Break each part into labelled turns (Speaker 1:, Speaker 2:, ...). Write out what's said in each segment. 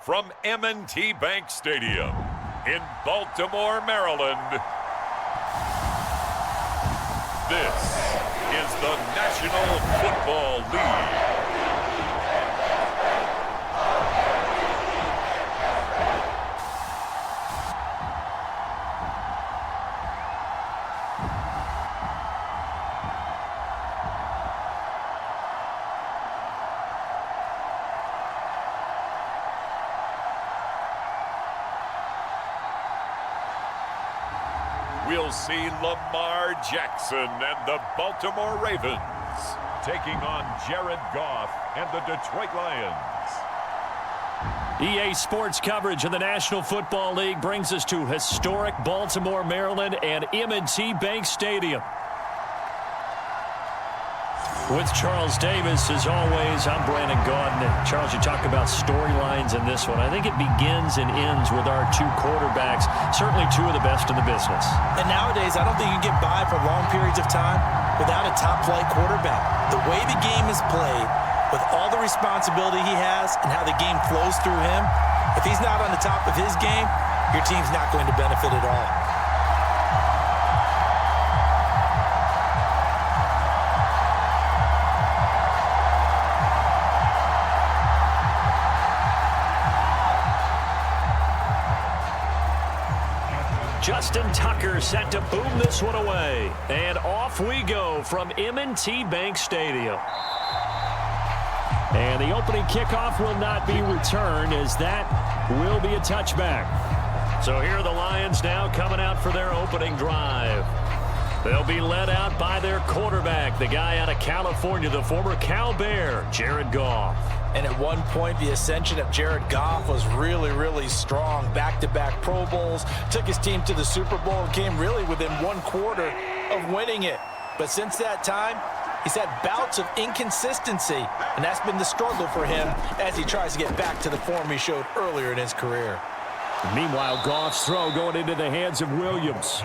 Speaker 1: from M&T Bank Stadium in Baltimore, Maryland. This is the National Football League. We'll see Lamar Jackson and the Baltimore Ravens taking on Jared Goff and the Detroit Lions.
Speaker 2: EA Sports coverage of the National Football League brings us to historic Baltimore, Maryland and M&T Bank Stadium. With Charles Davis, as always, I'm Brandon Gaudin. Charles, you talk about storylines in this one. I think it begins and ends with our two quarterbacks, certainly two of the best in the business.
Speaker 3: And nowadays, I don't think you can get by for long periods of time without a top-flight quarterback. The way the game is played, with all the responsibility he has and how the game flows through him, if he's not on the top of his game, your team's not going to benefit at all.
Speaker 2: Justin Tucker set to boom this one away. And off we go from M&T Bank Stadium. And the opening kickoff will not be returned, as that will be a touchback. So here are the Lions now coming out for their opening drive. They'll be led out by their quarterback, the guy out of California, the former Cal Bear, Jared Goff.
Speaker 3: And at one point, the ascension of Jared Goff was really, really strong. Back-to-back Pro Bowls, took his team to the Super Bowl, and came really within one quarter of winning it. But since that time, he's had bouts of inconsistency, and that's been the struggle for him as he tries to get back to the form he showed earlier in his career.
Speaker 2: Meanwhile, Goff's throw going into the hands of Williams.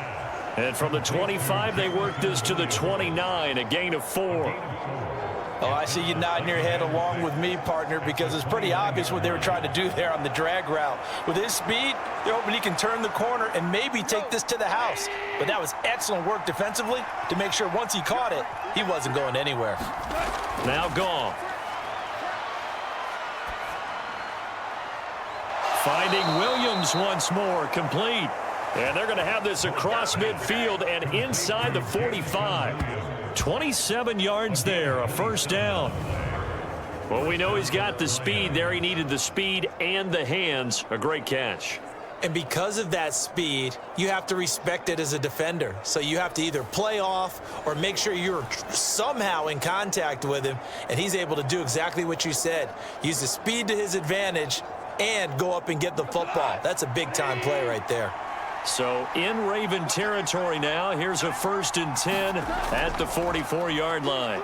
Speaker 2: And from the 25, they work this to the 29, a gain of 4.
Speaker 3: Oh, I see you nodding your head along with me, partner, because it's pretty obvious what they were trying to do there on the drag route. With his speed, they're hoping he can turn the corner and maybe take this to the house. But that was excellent work defensively to make sure once he caught it, he wasn't going anywhere.
Speaker 2: Now Goff. Finding Williams once more, complete. And they're going to have this across midfield and inside the 45. 27 yards there, a first down. Well, we know he's got the speed there. He needed the speed and the hands. A great catch.
Speaker 3: And because of that speed, you have to respect it as a defender. So you have to either play off or make sure you're somehow in contact with him. And he's able to do exactly what you said. Use the speed to his advantage and go up and get the football. That's a big-time play right there.
Speaker 2: So in Raven territory now. Here's a 1st and 10 at the 44-yard line.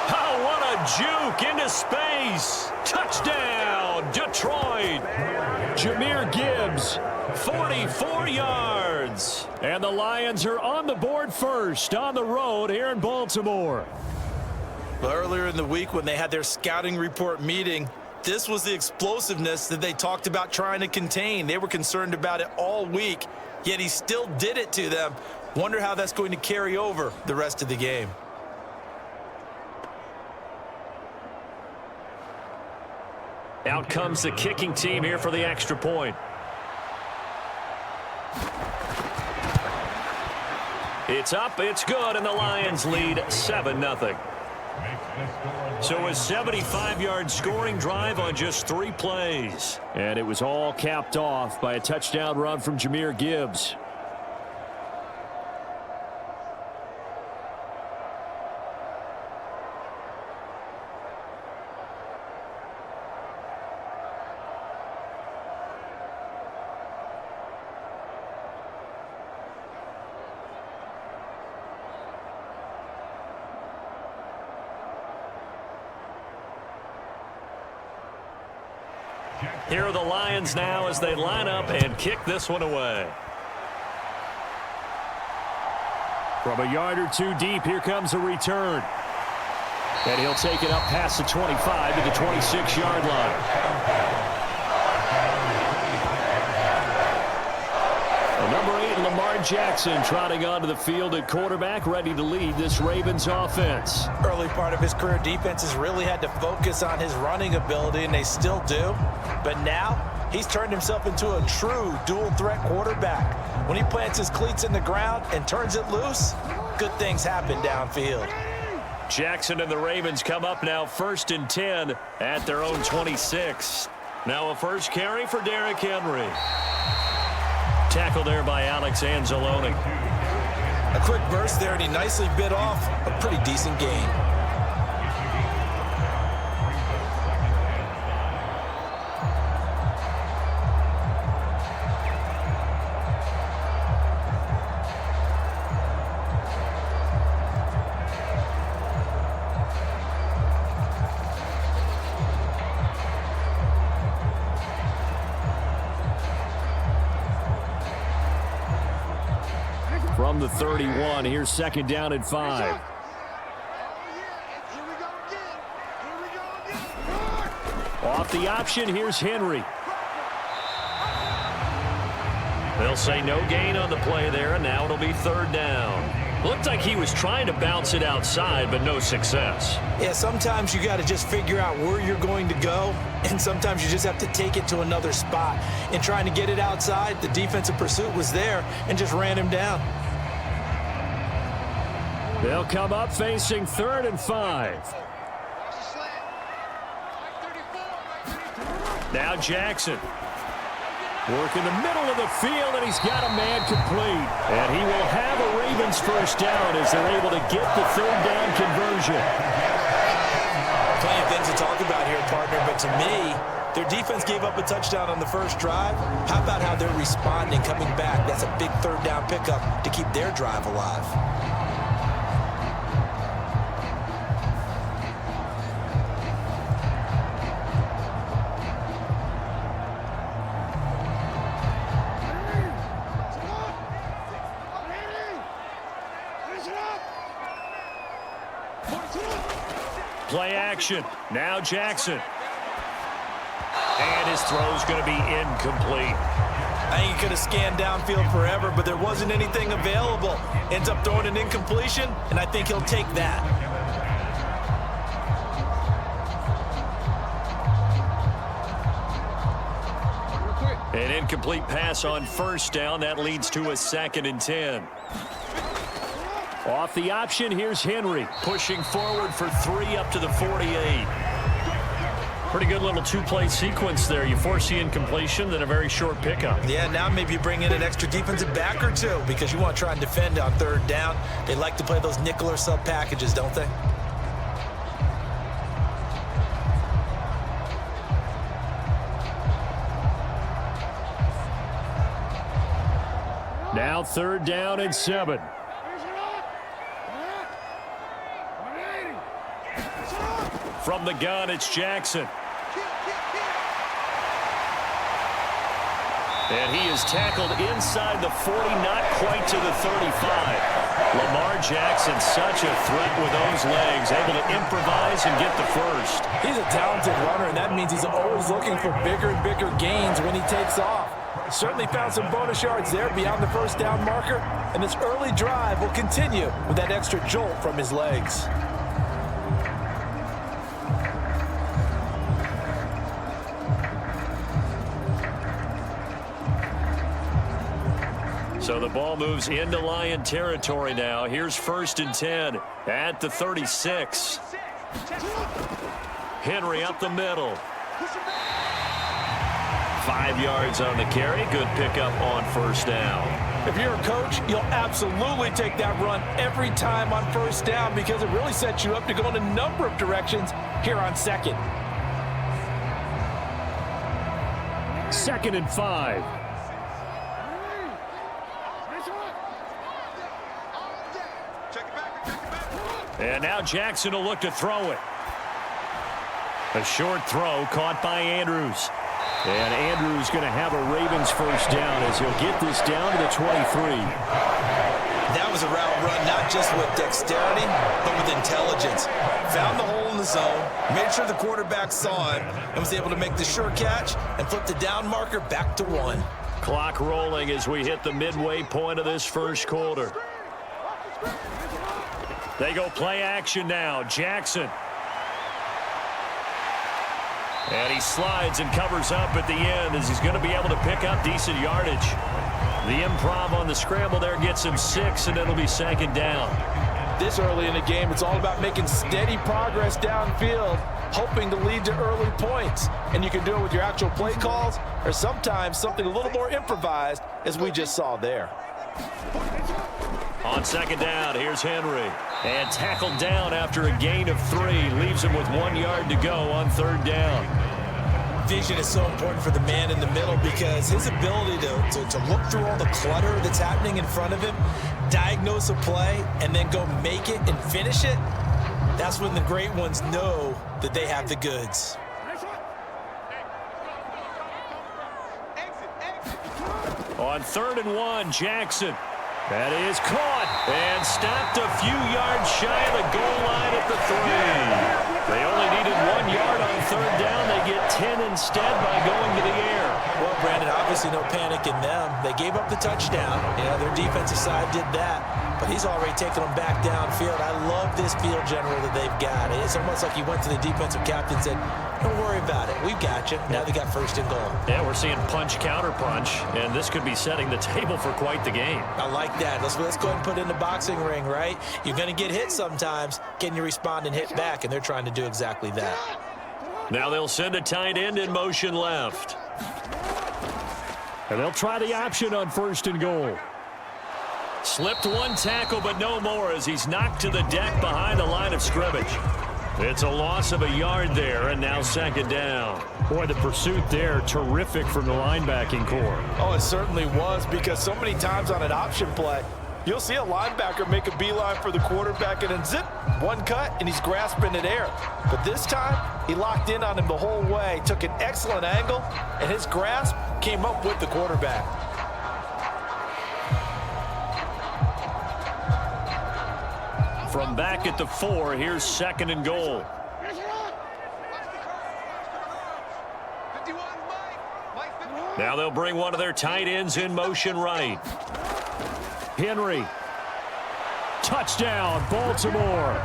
Speaker 2: Oh, what a juke into space. Touchdown, Detroit. Jahmyr Gibbs, 44 yards. And the Lions are on the board first on the road here in Baltimore.
Speaker 3: Well, earlier in the week when they had their scouting report meeting, this was the explosiveness that they talked about trying to contain. They were concerned about it all week, yet he still did it to them. Wonder how that's going to carry over the rest of the game.
Speaker 2: Out comes the kicking team here for the extra point. It's up, it's good, and the Lions lead 7-0. So a 75-yard scoring drive on just 3 plays. And it was all capped off by a touchdown run from Jahmyr Gibbs. Here are the Lions now as they line up and kick this one away. From a yard or two deep, here comes a return. And he'll take it up past the 25 to the 26-yard line. Number 8, Lamar Jackson, trotting onto the field at quarterback, ready to lead this Ravens offense.
Speaker 3: Early part of his career, defenses really had to focus on his running ability, and they still do. But now, he's turned himself into a true dual-threat quarterback. When he plants his cleats in the ground and turns it loose, good things happen downfield.
Speaker 2: Jackson and the Ravens come up now 1st and 10 at their own 26. Now a first carry for Derrick Henry. Tackle there by Alex Anzalone.
Speaker 3: A quick burst there, and he nicely bit off a pretty decent gain.
Speaker 2: From the 31, here's 2nd down and 5. Off the option, here's Henry. They'll say no gain on the play there, and now it'll be 3rd down. Looked like he was trying to bounce it outside, but no success.
Speaker 3: Yeah, sometimes you got to just figure out where you're going to go, and sometimes you just have to take it to another spot. In trying to get it outside, the defensive pursuit was there and just ran him down.
Speaker 2: They'll come up facing 3rd and 5. Now Jackson. Working the middle of the field, and he's got a man complete. And he will have a Ravens first down as they're able to get the 3rd down conversion.
Speaker 3: Plenty of things to talk about here, partner, but to me, their defense gave up a touchdown on the first drive. How about how they're responding, coming back? That's a big 3rd down pickup to keep their drive alive.
Speaker 2: Play action. Now Jackson. And his throw's going to be incomplete.
Speaker 3: I think he could have scanned downfield forever, but there wasn't anything available. Ends up throwing an incompletion, and I think he'll take that.
Speaker 2: An incomplete pass on 1st down. That leads to a 2nd and 10. Off the option, here's Henry. Pushing forward for 3 up to the 48. Pretty good little 2-play sequence there. You force the incompletion, then a very short pickup.
Speaker 3: Yeah, now maybe you bring in an extra defensive back or two because you want to try and defend on 3rd down. They like to play those nickel or sub packages, don't they?
Speaker 2: Now 3rd down and 7. From the gun, it's Jackson. And he is tackled inside the 40, not quite to the 35. Lamar Jackson, such a threat with those legs, able to improvise and get the first.
Speaker 3: He's a talented runner, and that means he's always looking for bigger and bigger gains when he takes off. Certainly found some bonus yards there beyond the 1st down marker, and this early drive will continue with that extra jolt from his legs.
Speaker 2: So the ball moves into Lion territory now. Here's 1st and 10 at the 36. Henry up the middle. 5 yards on the carry. Good pickup on 1st down.
Speaker 3: If you're a coach, you'll absolutely take that run every time on 1st down because it really sets you up to go in a number of directions here on 2nd.
Speaker 2: 2nd and 5. And now Jackson will look to throw it. A short throw caught by Andrews. And Andrews going to have a Ravens first down as he'll get this down to the 23.
Speaker 3: That was was a route run not just with dexterity, but with intelligence. Found the hole in the zone, made sure the quarterback saw him, and was able to make the sure catch and flip the down marker back to 1.
Speaker 2: Clock rolling as we hit the midway point of this first quarter. They go play action now. Jackson. And he slides and covers up at the end as he's going to be able to pick up decent yardage. The improv on the scramble there gets him 6, and it'll be 2nd down.
Speaker 3: This early in the game, it's all about making steady progress downfield, hoping to lead to early points. And you can do it with your actual play calls or sometimes something a little more improvised, as we just saw there.
Speaker 2: On 2nd down, here's Henry. And tackled down after a gain of 3. Leaves him with 1 yard to go on 3rd down.
Speaker 3: Vision is so important for the man in the middle because his ability to look through all the clutter that's happening in front of him, diagnose a play, and then go make it and finish it, that's when the great ones know that they have the goods.
Speaker 2: On 3rd and 1, Jackson. That is caught and stopped a few yards shy of the goal line at the 3. They only needed 1 yard on 3rd down. They get 10 instead by going to the air.
Speaker 3: Well, Brandon, obviously no panic in them. They gave up the touchdown. Yeah, their defensive side did that. But he's already taken them back downfield. I love this field general that they've got. It's almost like he went to the defensive captain and said, don't worry about it. We've got you. Now they got 1st and goal.
Speaker 2: Yeah, we're seeing punch, counter punch, and this could be setting the table for quite the game.
Speaker 3: I like that. Let's go ahead and put it in the boxing ring, right? You're going to get hit sometimes. Can you respond and hit back? And they're trying to do exactly that.
Speaker 2: Now they'll send a tight end in motion left. And they'll try the option on 1st and goal. Slipped 1 tackle, but no more as he's knocked to the deck behind the line of scrimmage. It's a loss of a yard there, and now 2nd down. Boy, the pursuit there, terrific from the linebacking core.
Speaker 3: Oh, it certainly was, because so many times on an option play, you'll see a linebacker make a beeline for the quarterback and then zip, 1 cut, and he's grasping at air. But this time, he locked in on him the whole way, took an excellent angle, and his grasp came up with the quarterback.
Speaker 2: From back at the 4, here's 2nd and goal. Now they'll bring one of their tight ends in motion right. Henry. Touchdown, Baltimore.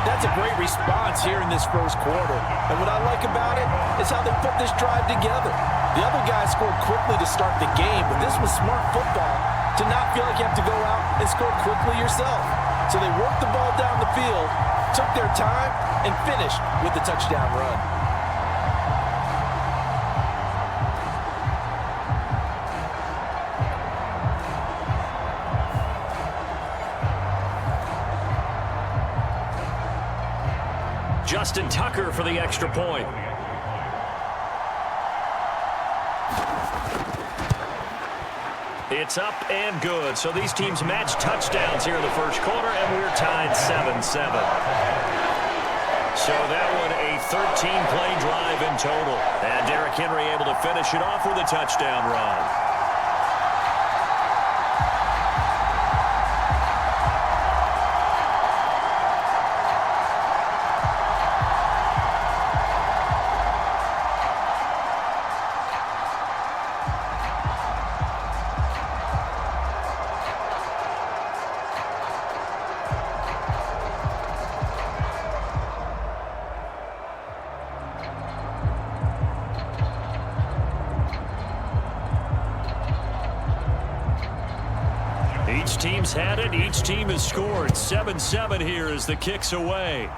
Speaker 3: That's a great response here in this first quarter. And what I like about it is how they put this drive together. The other guys scored quickly to start the game, but this was smart football to not feel like you have to go out and score quickly yourself. So they worked the ball down the field, took their time, and finished with the touchdown run.
Speaker 2: Justin Tucker for the extra point. It's up and good. So these teams match touchdowns here in the first quarter, and we're tied 7-7. So that one a 13-play drive in total. And Derrick Henry able to finish it off with a touchdown run. Each team's had it. Each team has scored. 7-7 here as the kick's away.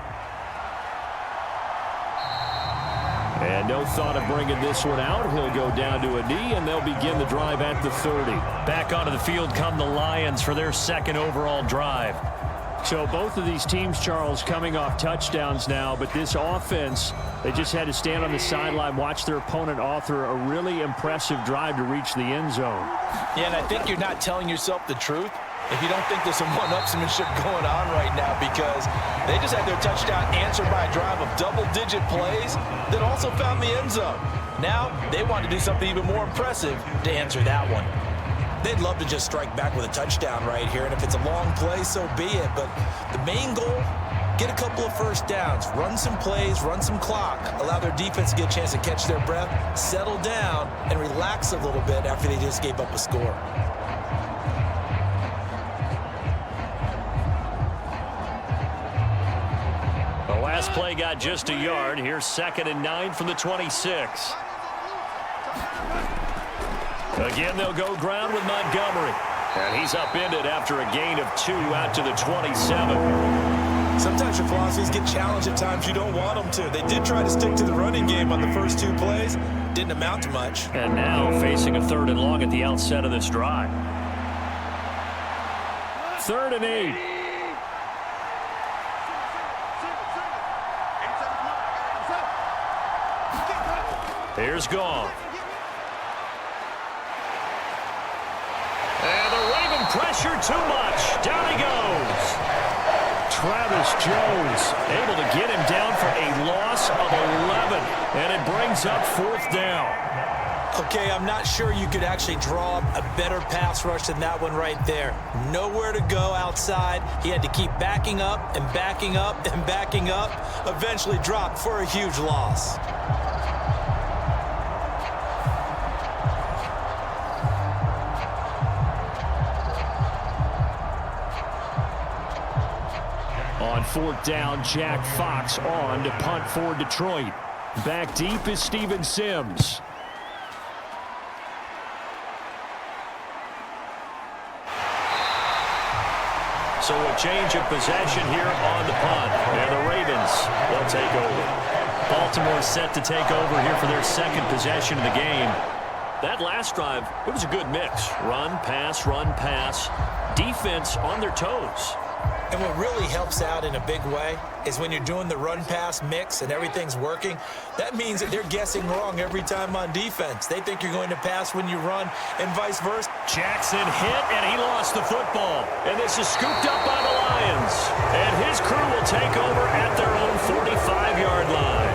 Speaker 2: And no thought of bringing this one out. He'll go down to a knee, and they'll begin the drive at the 30. Back onto the field come the Lions for their 2nd overall drive. So both of these teams, Charles, coming off touchdowns now, but this offense, they just had to stand on the sideline, watch their opponent author a really impressive drive to reach the end zone.
Speaker 3: Yeah, and I think you're not telling yourself the truth if you don't think there's some one-upsmanship going on right now, because they just had their touchdown answered by a drive of double-digit plays that also found the end zone. Now they want to do something even more impressive to answer that one. They'd love to just strike back with a touchdown right here, and if it's a long play, so be it. But the main goal, get a couple of first downs, run some plays, run some clock, allow their defense to get a chance to catch their breath, settle down, and relax a little bit after they just gave up a score.
Speaker 2: The last play got just a yard. Here's 2nd and 9 from the 26. Again, they'll go ground with Montgomery. And he's upended after a gain of 2 out to the 27.
Speaker 3: Sometimes your philosophies get challenged at times you don't want them to. They did try to stick to the running game on the first 2 plays. Didn't amount to much.
Speaker 2: And now facing a 3rd and long at the outset of this drive. 3rd and 8. Here's Goff. And the Raven pressure too much. Down he goes. Travis Jones able to get him down for a loss of 11. And it brings up 4th down.
Speaker 3: Okay, I'm not sure you could actually draw a better pass rush than that one right there. Nowhere to go outside. He had to keep backing up and backing up and backing up. Eventually dropped for a huge loss.
Speaker 2: On 4th down, Jack Fox on to punt for Detroit. Back deep is Steven Sims. So a change of possession here on the punt. And the Ravens will take over. Baltimore set to take over here for their 2nd possession of the game. That last drive, it was a good mix. Run, pass, defense on their toes.
Speaker 3: And what really helps out in a big way is when you're doing the run-pass mix and everything's working, that means that they're guessing wrong every time on defense. They think you're going to pass when you run and vice versa.
Speaker 2: Jackson hit, and he lost the football. And this is scooped up by the Lions. And his crew will take over at their own 45-yard line.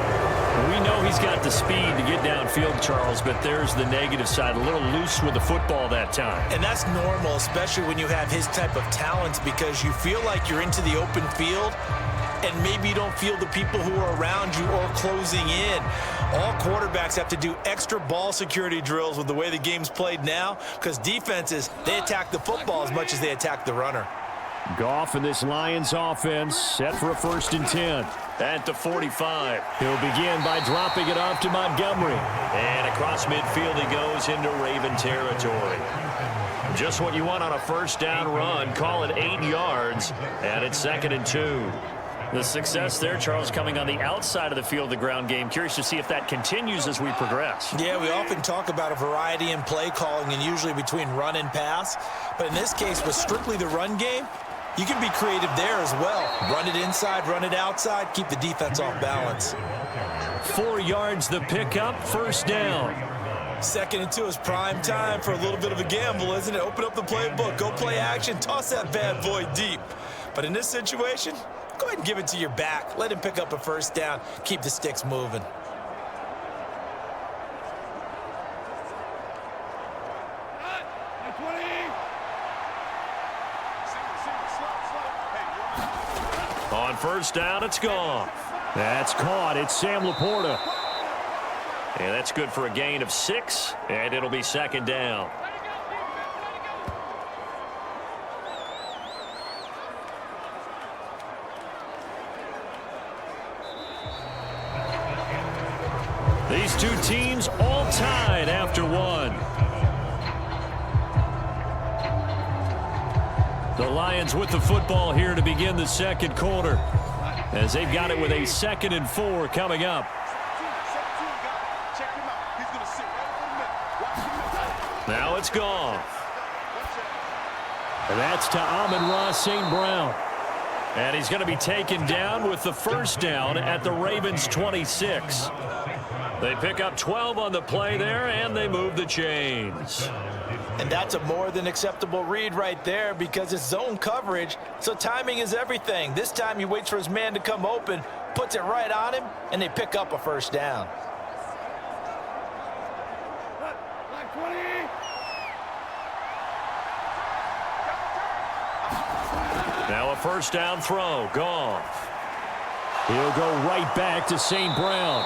Speaker 2: We know he's got the speed to get downfield, Charles, but there's the negative side. A little loose with the football that time.
Speaker 3: And that's normal, especially when you have his type of talents, because you feel like you're into the open field and maybe you don't feel the people who are around you or closing in. All quarterbacks have to do extra ball security drills with the way the game's played now, because defenses, they attack the football as much as they attack the runner.
Speaker 2: Goff and this Lions offense set for a 1st and 10. At the 45. He'll begin by dropping it off to Montgomery. And across midfield he goes into Raven territory. Just what you want on a 1st down run. Call it 8 yards. And it's 2nd and 2. The success there, Charles, coming on the outside of the field, the ground game. Curious to see if that continues as we progress.
Speaker 3: Yeah, we often talk about a variety in play calling and usually between run and pass. But in this case, with strictly the run game, you can be creative there as well. Run it inside, run it outside, keep the defense off balance.
Speaker 2: 4 yards the pickup, 1st down.
Speaker 3: 2nd and 2 is prime time for a little bit of a gamble, isn't it? Open up the playbook, go play action, toss that bad boy deep. But in this situation, go ahead and give it to your back. Let him pick up a 1st down, keep the sticks moving.
Speaker 2: On 1st down, it's gone. That's caught. It's Sam Laporta. And that's good for a gain of 6, and it'll be 2nd down. These two teams all tied after 1. The Lions with the football here to begin the 2nd quarter, as they've got it with a 2nd and 4 coming up. Now it's gone. And that's to Amon-Ra St. Brown. And he's going to be taken down with the 1st down at the Ravens' 26. They pick up 12 on the play there, and they move the chains.
Speaker 3: And that's a more than acceptable read right there because it's zone coverage, so timing is everything. This time he waits for his man to come open, puts it right on him, and they pick up a first down.
Speaker 2: Now a first down throw. Goff. He'll go right back to St. Brown.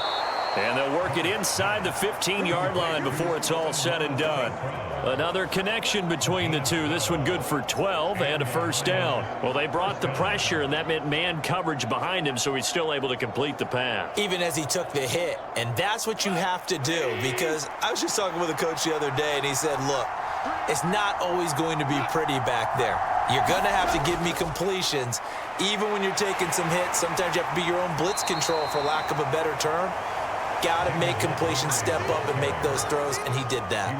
Speaker 2: And they'll work it inside the 15-yard line before it's all said and done. Another connection between the two. This one good for 12 and a first down. Well, they brought the pressure, and that meant man coverage behind him, so he's still able to complete the pass.
Speaker 3: Even as he took the hit. And that's what you have to do, because I was just talking with a coach the other day, and he said, look, it's not always going to be pretty back there. You're going to have to give me completions. Even when you're taking some hits, sometimes you have to be your own blitz control, for lack of a better term. Got to make completions, step up and make those throws, and he did that.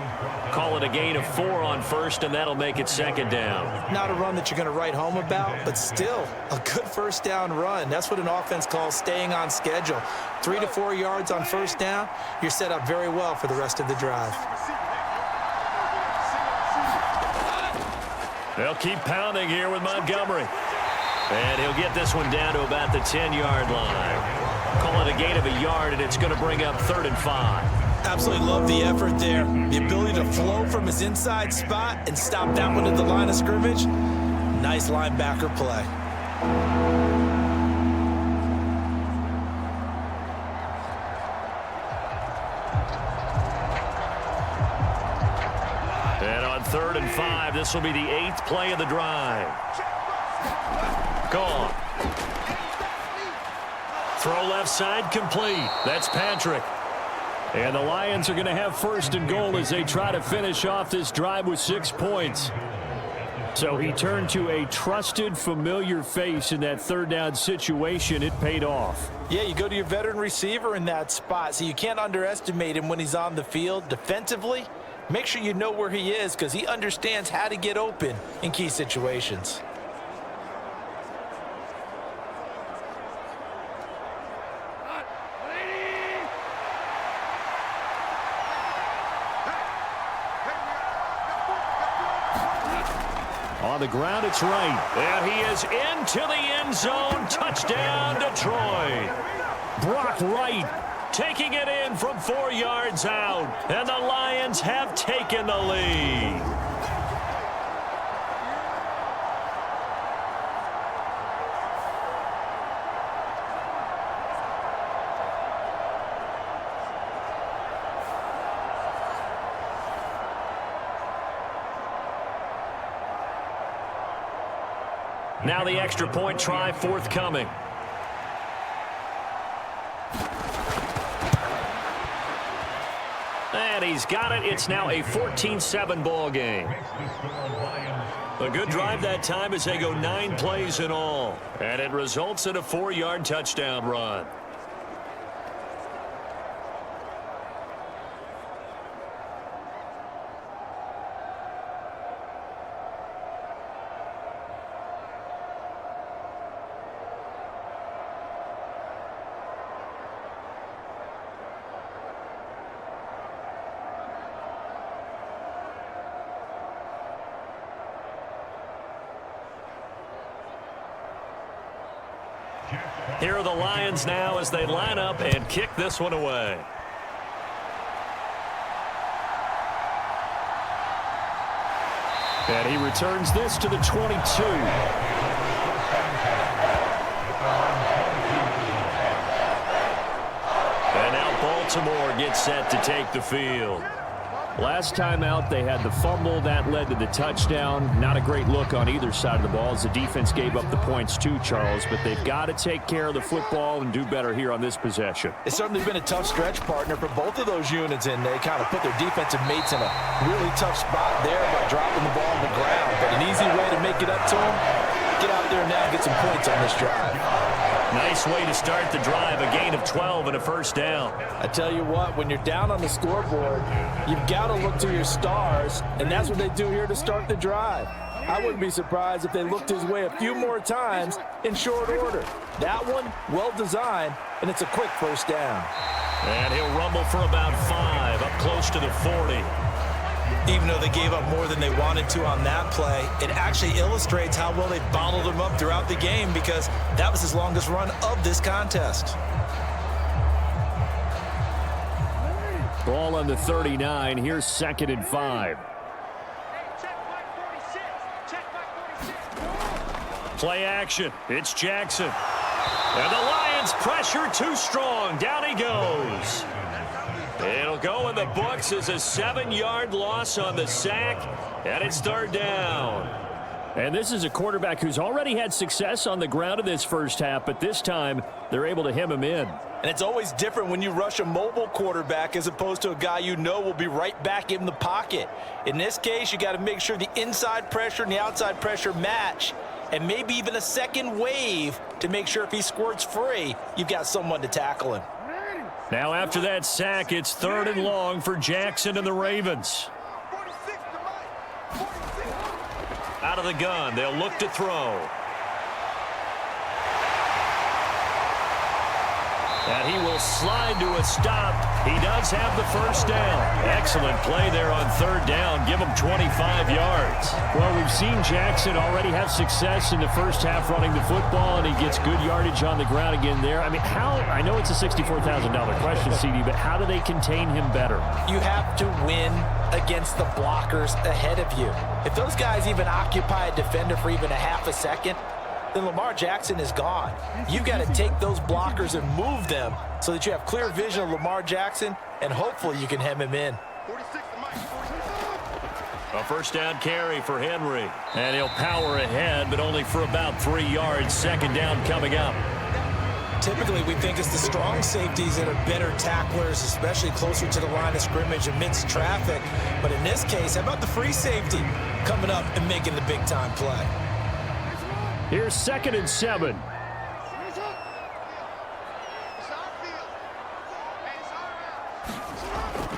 Speaker 2: Call it a gain of 4 on first, and that'll make it second down.
Speaker 3: Not a run that you're going to write home about, but still a good first down run. That's what an offense calls staying on schedule. 3 to 4 yards on first down, you're set up very well for the rest of the drive.
Speaker 2: They'll keep pounding here with Montgomery. And he'll get this one down to about the 10-yard line. Call it a gain of a yard, and it's going to bring up 3rd and 5.
Speaker 3: Absolutely love the effort there. The ability to flow from his inside spot and stop that one at the line of scrimmage. Nice linebacker play.
Speaker 2: And on 3rd and 5, this will be the 8th play of the drive. Gone. Throw left side complete. That's Patrick. And the Lions are going to have 1st and goal as they try to finish off this drive with 6 points. So he turned to a trusted, familiar face in that 3rd down situation. It paid off.
Speaker 3: Yeah, you go to your veteran receiver in that spot, so you can't underestimate him when he's on the field. Defensively, make sure you know where he is because he understands how to get open in key situations.
Speaker 2: On the ground, it's right. And he is into the end zone. Touchdown, Detroit. Brock Wright taking it in from 4 yards out. And the Lions have taken the lead. Now the extra point try forthcoming. And he's got it. It's now a 14-7 ball game. A good drive that time as they go 9 plays in all. And it results in a 4-yard touchdown run. Here are the Lions now as they line up and kick this one away. And he returns this to the 22. And now Baltimore gets set to take the field. Last time out, they had the fumble. That led to the touchdown. Not a great look on either side of the ball as the defense gave up the points too, Charles. But they've got to take care of the football and do better here on this possession.
Speaker 3: It's certainly been a tough stretch, partner, for both of those units, and they kind of put their defensive mates in a really tough spot there by dropping the ball on the ground. But an easy way to make it up to them, get out there now and get some points on this drive.
Speaker 2: Nice way to start the drive, a gain of 12 and a first down.
Speaker 3: I tell you what, when you're down on the scoreboard, you've got to look to your stars, and that's what they do here to start the drive. I wouldn't be surprised if they looked his way a few more times in short order. That one, well designed, and it's a quick first down.
Speaker 2: And he'll rumble for about 5, up close to the 40.
Speaker 3: Even though they gave up more than they wanted to on that play, it actually illustrates how well they bottled them up throughout the game, because that was his longest run of this contest.
Speaker 2: Ball on the 39. Here's 2nd and 5. Play action. It's Jackson. And the Lions pressure too strong. Down he goes. It'll go in the books as a 7-yard loss on the sack, and it's 3rd down. And this is a quarterback who's already had success on the ground in this first half, but this time they're able to hem him in.
Speaker 3: And it's always different when you rush a mobile quarterback as opposed to a guy you know will be right back in the pocket. In this case, you got to make sure the inside pressure and the outside pressure match, and maybe even a second wave to make sure if he squirts free, you've got someone to tackle him.
Speaker 2: Now after that sack, it's 3rd and long for Jackson and the Ravens. Out of the gun, they'll look to throw. And he will slide to a stop. He does have the first down. Excellent play there on 3rd down. Give him 25 yards. Well, we've seen Jackson already have success in the first half running the football, and he gets good yardage on the ground again there. I mean, I know it's a $64,000 question, CD, but how do they contain him better?
Speaker 3: You have to win against the blockers ahead of you. If those guys even occupy a defender for even a half a second, then Lamar Jackson is gone. You've got to take those blockers and move them so that you have clear vision of Lamar Jackson, and hopefully you can hem him in.
Speaker 2: A first down carry for Henry. And he'll power ahead, but only for about 3 yards. 2nd down coming up.
Speaker 3: Typically, we think it's the strong safeties that are better tacklers, especially closer to the line of scrimmage amidst traffic. But in this case, how about the free safety coming up and making the big-time play?
Speaker 2: Here's 2nd and 7.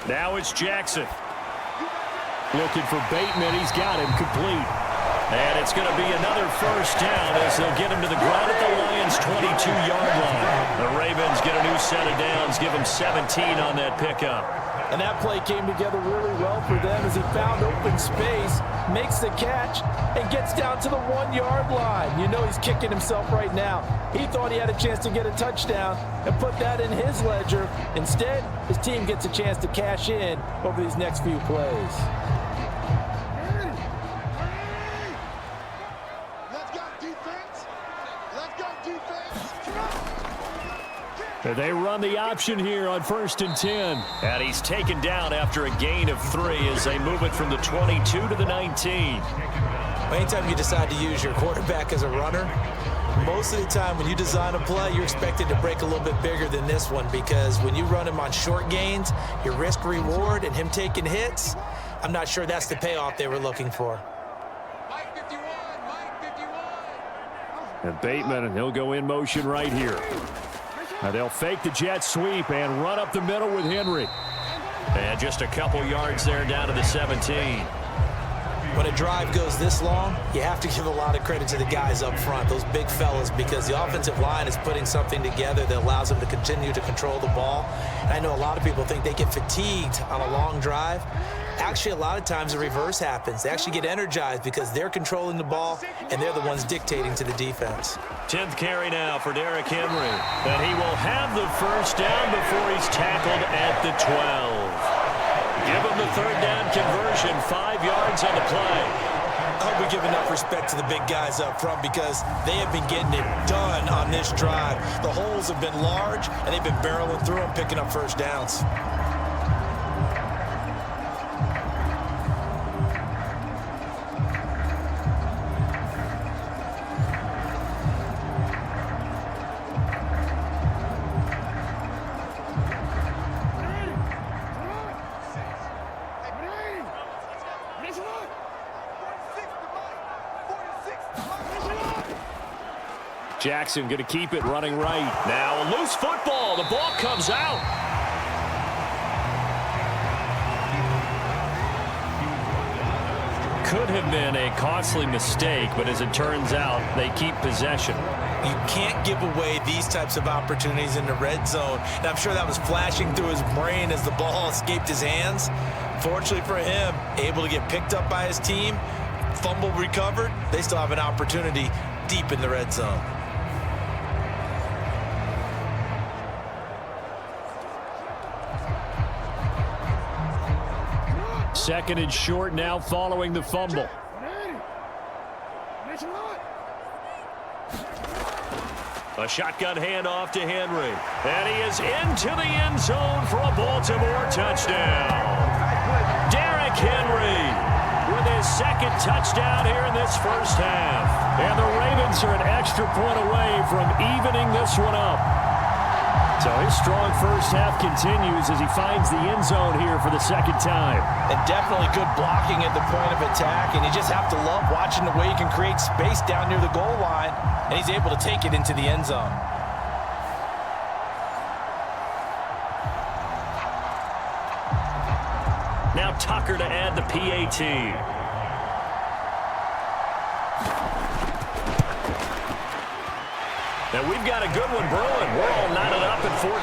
Speaker 2: Now it's Jackson. Looking for Bateman. He's got him complete. And it's going to be another first down as they'll get him to the ground at the Lions' 22-yard line. The Ravens get a new set of downs, give him 17 on that pickup.
Speaker 3: And that play came together really well for them as he found open space, makes the catch, and gets down to the 1-yard line. You know he's kicking himself right now. He thought he had a chance to get a touchdown and put that in his ledger. Instead, his team gets a chance to cash in over these next few plays.
Speaker 2: They run the option here on 1st and 10. And he's taken down after a gain of 3 as they move it from the 22 to the 19.
Speaker 3: Anytime you decide to use your quarterback as a runner, most of the time when you design a play, you're expected to break a little bit bigger than this one, because when you run him on short gains, your risk reward and him taking hits, I'm not sure that's the payoff they were looking for.
Speaker 2: And Bateman, and he'll go in motion right here. Now they'll fake the jet sweep and run up the middle with Henry. And just a couple yards there down to the 17.
Speaker 3: When a drive goes this long, you have to give a lot of credit to the guys up front, those big fellas, because the offensive line is putting something together that allows them to continue to control the ball. And I know a lot of people think they get fatigued on a long drive. Actually, a lot of times the reverse happens. They actually get energized because they're controlling the ball and they're the ones dictating to the defense.
Speaker 2: 10th carry now for Derrick Henry. And he will have the first down before he's tackled at the 12. Give him the 3rd down conversion, 5 yards on the play.
Speaker 3: I hope we give enough respect to the big guys up front, because they have been getting it done on this drive. The holes have been large, and they've been barreling through them, picking up first downs.
Speaker 2: Jackson going to keep it running right. Now a loose football. The ball comes out. Could have been a costly mistake, but as it turns out, they keep possession.
Speaker 3: You can't give away these types of opportunities in the red zone. And I'm sure that was flashing through his brain as the ball escaped his hands. Unfortunately for him, able to get picked up by his team, fumble recovered. They still have an opportunity deep in the red zone.
Speaker 2: Second and short now following the fumble. A shotgun handoff to Henry. And he is into the end zone for a Baltimore touchdown. Derrick Henry with his second touchdown here in this first half. And the Ravens are an extra point away from evening this one up. So his strong first half continues as he finds the end zone here for the second time.
Speaker 3: And definitely good blocking at the point of attack. And you just have to love watching the way he can create space down near the goal line. And he's able to take it into the end zone.
Speaker 2: Now Tucker to add the PAT. And we've got a good one brewing. We're all knotted up at 14.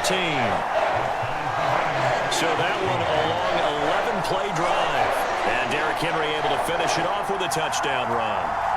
Speaker 2: So that one a long 11-play drive. And Derrick Henry able to finish it off with a touchdown run.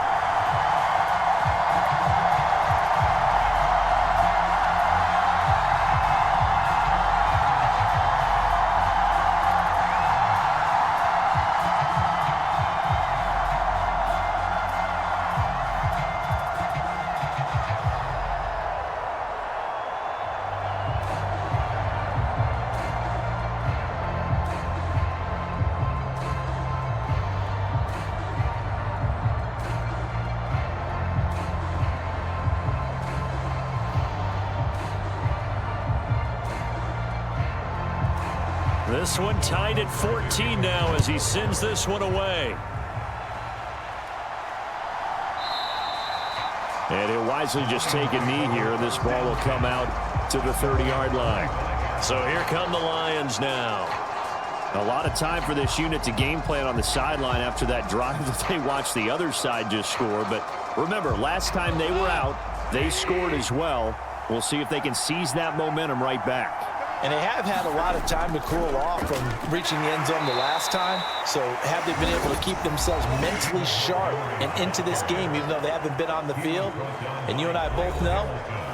Speaker 2: This one tied at 14 now as he sends this one away. And he'll wisely just take a knee here. This ball will come out to the 30-yard line. So here come the Lions now. A lot of time for this unit to game plan on the sideline after that drive that they watched the other side just score. But remember, last time they were out, they scored as well. We'll see if they can seize that momentum right back.
Speaker 3: And they have had a lot of time to cool off from reaching the end zone the last time. So have they been able to keep themselves mentally sharp and into this game, even though they haven't been on the field? And you and I both know,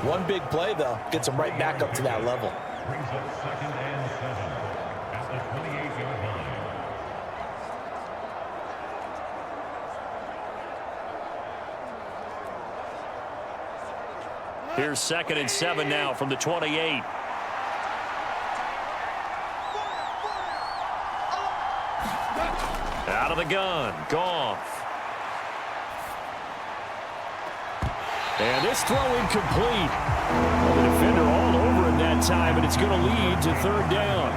Speaker 3: one big play, though, gets them right back up to that level.
Speaker 4: Brings up 2nd and 7 at the 28-yard line.
Speaker 2: Here's 2nd and 7 now from the 28. Out of the gun, Goff. And this throw incomplete. Well, the defender all over him that time, and it's going to lead to 3rd down.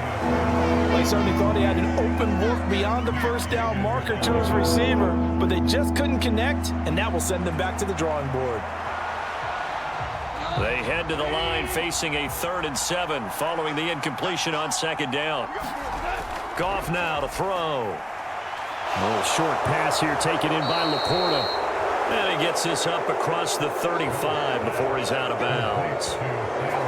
Speaker 3: Well, he certainly thought he had an open look beyond the first down marker to his receiver, but they just couldn't connect, and that will send them back to the drawing board.
Speaker 2: They head to the line facing a 3rd and 7 following the incompletion on 2nd down. Goff now to throw. A little short pass here taken in by Laporta. And he gets this up across the 35 before he's out of bounds.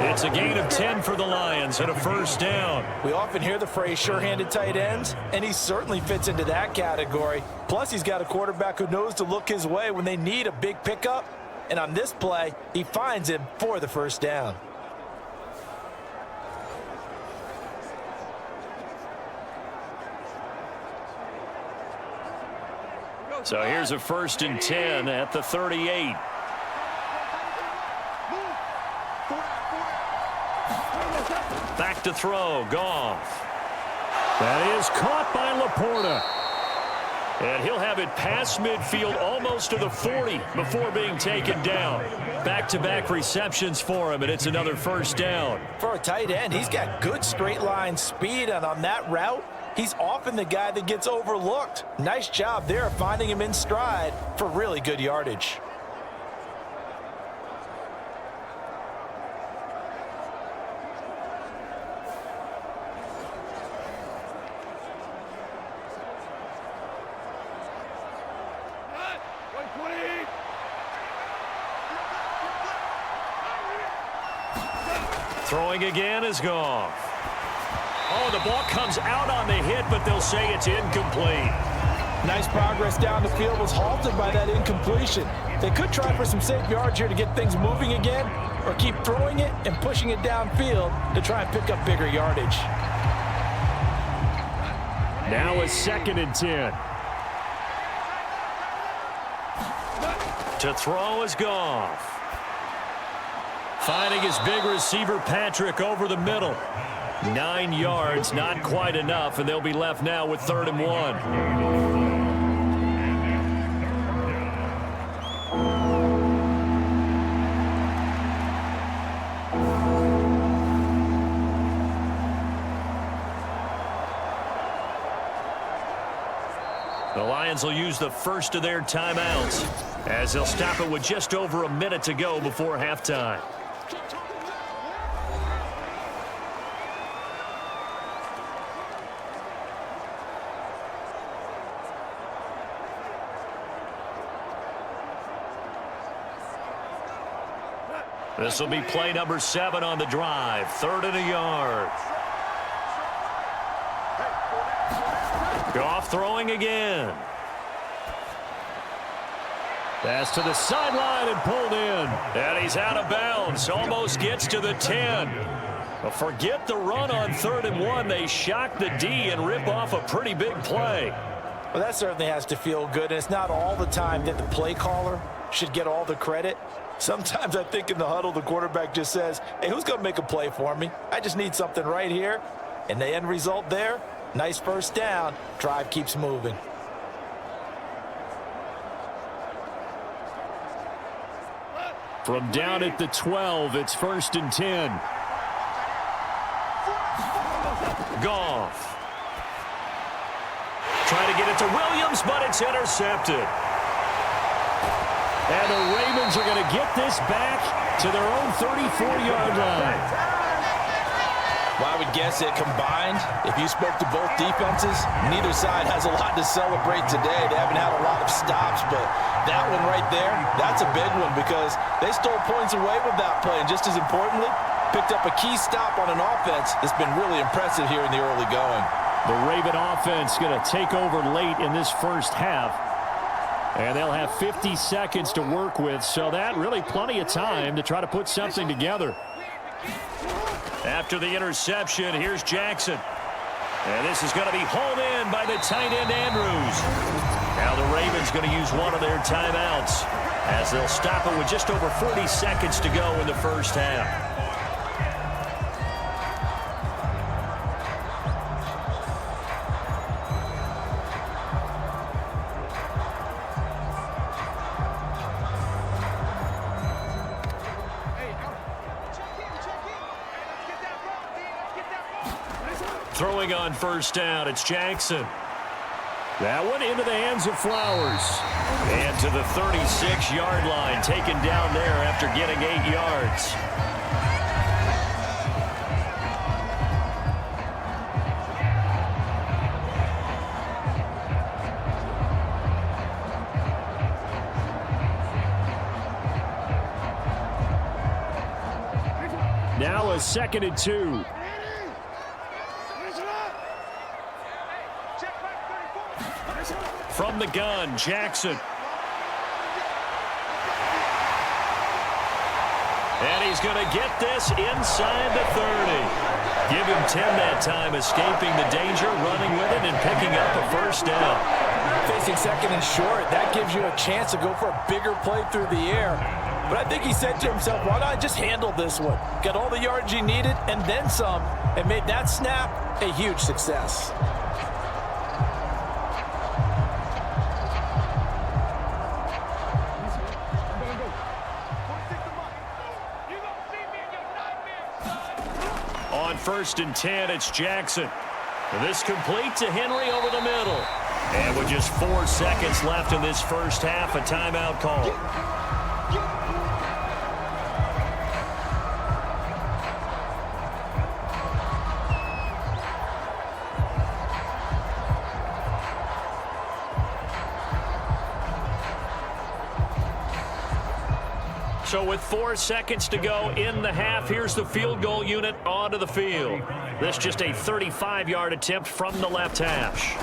Speaker 2: It's a gain of 10 for the Lions and a 1st down.
Speaker 3: We often hear the phrase sure-handed tight ends, and he certainly fits into that category. Plus, he's got a quarterback who knows to look his way when they need a big pickup. And on this play, he finds him for the 1st down.
Speaker 2: So here's a 1st and 10 at the 38. Back to throw, Goff. That is caught by Laporta. And he'll have it past midfield almost to the 40 before being taken down. Back-to-back receptions for him, and it's another 1st down.
Speaker 3: For a tight end, he's got good straight line speed, and on that route, he's often the guy that gets overlooked. Nice job there of finding him in stride for really good yardage. Throwing again is Goff.
Speaker 2: Oh, the ball comes out on the hit, but they'll say it's incomplete.
Speaker 3: Nice progress down the field was halted by that incompletion. They could try for some safe yards here to get things moving again, or keep throwing it and pushing it downfield to try and pick up bigger yardage.
Speaker 2: Now a 2nd and 10. To throw is Goff. Finding his big receiver, Patrick, over the middle. 9 yards, not quite enough, and they'll be left now with 3rd and 1. The Lions will use the first of their timeouts as they'll stop it with just over a minute to go before halftime. This will be play number 7 on the drive. 3rd and a yard. Goff throwing again. Pass to the sideline and pulled in. And he's out of bounds. Almost gets to the 10. But forget the run on 3rd and 1. They shock the D and rip off a pretty big play.
Speaker 3: Well, that certainly has to feel good. And it's not all the time that the play caller should get all the credit. Sometimes I think in the huddle, the quarterback just says, hey, who's going to make a play for me? I just need something right here. And the end result there, nice first down. Drive keeps moving.
Speaker 2: From down at the 12, it's 1st and 10. Goff. Trying to get it to Williams, but it's intercepted. And the Ravens are going to get this back to their own 34-yard line.
Speaker 3: Well, I would guess that combined, if you spoke to both defenses, neither side has a lot to celebrate today. They haven't had a lot of stops, but that one right there, that's a big one because they stole points away with that play. And just as importantly, picked up a key stop on an offense that's been really impressive here in the early going.
Speaker 2: The Raven offense going to take over late in this first half. And they'll have 50 seconds to work with, so that really plenty of time to try to put something together. After the interception, here's Jackson. And this is going to be hauled in by the tight end, Andrews. Now the Ravens going to use one of their timeouts as they'll stop it with just over 40 seconds to go in the first half. Throwing on first down, it's Jackson. That one into the hands of Flowers. And to the 36-yard line, taken down there after getting 8 yards. Now a 2nd and 2. From the gun, Jackson. And he's going to get this inside the 30. Give him 10 that time, escaping the danger, running with it, and picking up a first down.
Speaker 3: Facing 2nd and short, that gives you a chance to go for a bigger play through the air. But I think he said to himself, why not just handle this one? Got all the yards he needed and then some, and made that snap a huge success.
Speaker 2: On 1st and 10, it's Jackson. This complete to Henry over the middle. And with just 4 seconds left in this first half, a timeout call. So with 4 seconds to go in the half, here's the field goal unit onto the field. This just a 35-yard attempt from the left hash.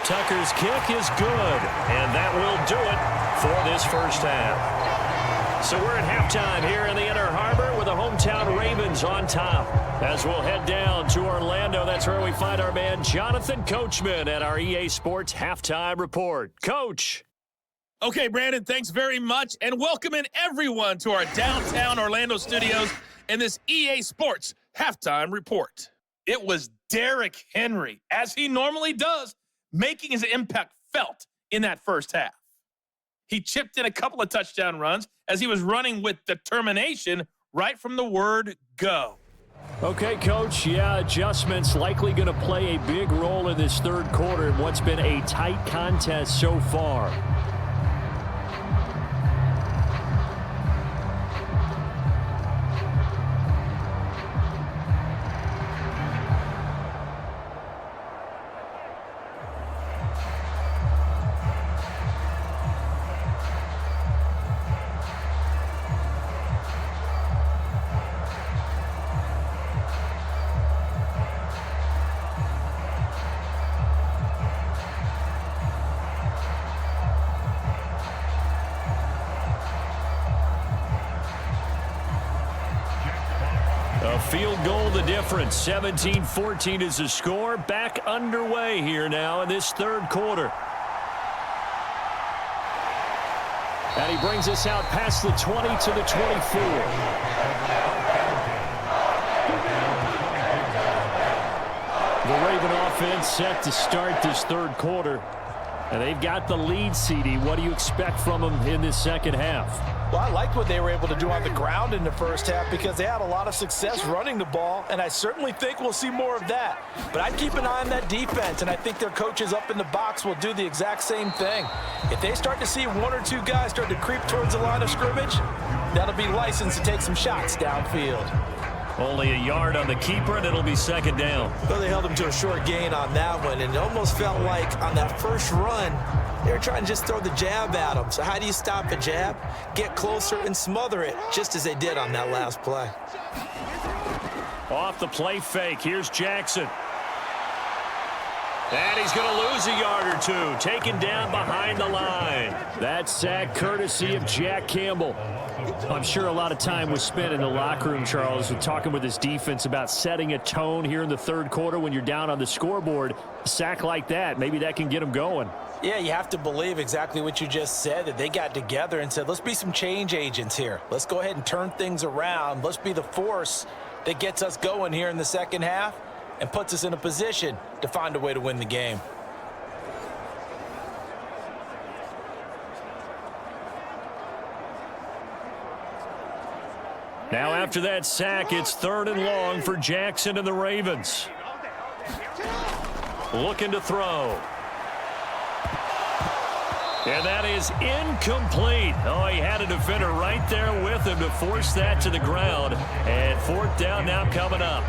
Speaker 2: Tucker's kick is good, and that will do it for this first half. So we're at halftime here in the Inner Harbor with the hometown Ravens on top. As we'll head down to Orlando, that's where we find our man Jonathan Coachman at our EA Sports Halftime Report. Coach.
Speaker 5: Okay, Brandon, thanks very much, and welcome in everyone to our downtown Orlando studios in this EA Sports Halftime Report. It was Derrick Henry, as he normally does, making his impact felt in that first half. He chipped in a couple of touchdown runs as he was running with determination right from the word go.
Speaker 2: Okay, Coach, adjustments likely going to play a big role in this third quarter in what's been a tight contest so far. Field goal the difference. 17-14 is the score. Back underway here now in this third quarter. And he brings us out past the 20 to the 24. The Raven offense set to start this third quarter. And they've got the lead, CD. What do you expect from them in this second half?
Speaker 3: Well, I liked what they were able to do on the ground in the first half because they had a lot of success running the ball, and I certainly think we'll see more of that. But I'd keep an eye on that defense, and I think their coaches up in the box will do the exact same thing. If they start to see one or two guys start to creep towards the line of scrimmage, that'll be licensed to take some shots downfield.
Speaker 2: Only a yard on the keeper, and it'll be second down.
Speaker 3: Well, they held him to a short gain on that one, and it almost felt like on that first run, they were trying to just throw the jab at him. So how do you stop a jab? Get closer and smother it, just as they did on that last play.
Speaker 2: Off the play fake, here's Jackson. And he's going to lose a yard or two, taken down behind the line. That sack courtesy of Jack Campbell. I'm sure a lot of time was spent in the locker room, Charles, with talking with his defense about setting a tone here in the third quarter when you're down on the scoreboard. A sack like that, maybe that can get them going.
Speaker 3: Yeah, you have to believe exactly what you just said, that they got together and said, let's be some change agents here. Let's go ahead and turn things around. Let's be the force that gets us going here in the second half and puts us in a position to find a way to win the game.
Speaker 2: Now after that sack, it's third and long for Jackson and the Ravens. Looking to throw. And that is incomplete. Oh, he had a defender right there with him to force that to the ground. And fourth down now coming up.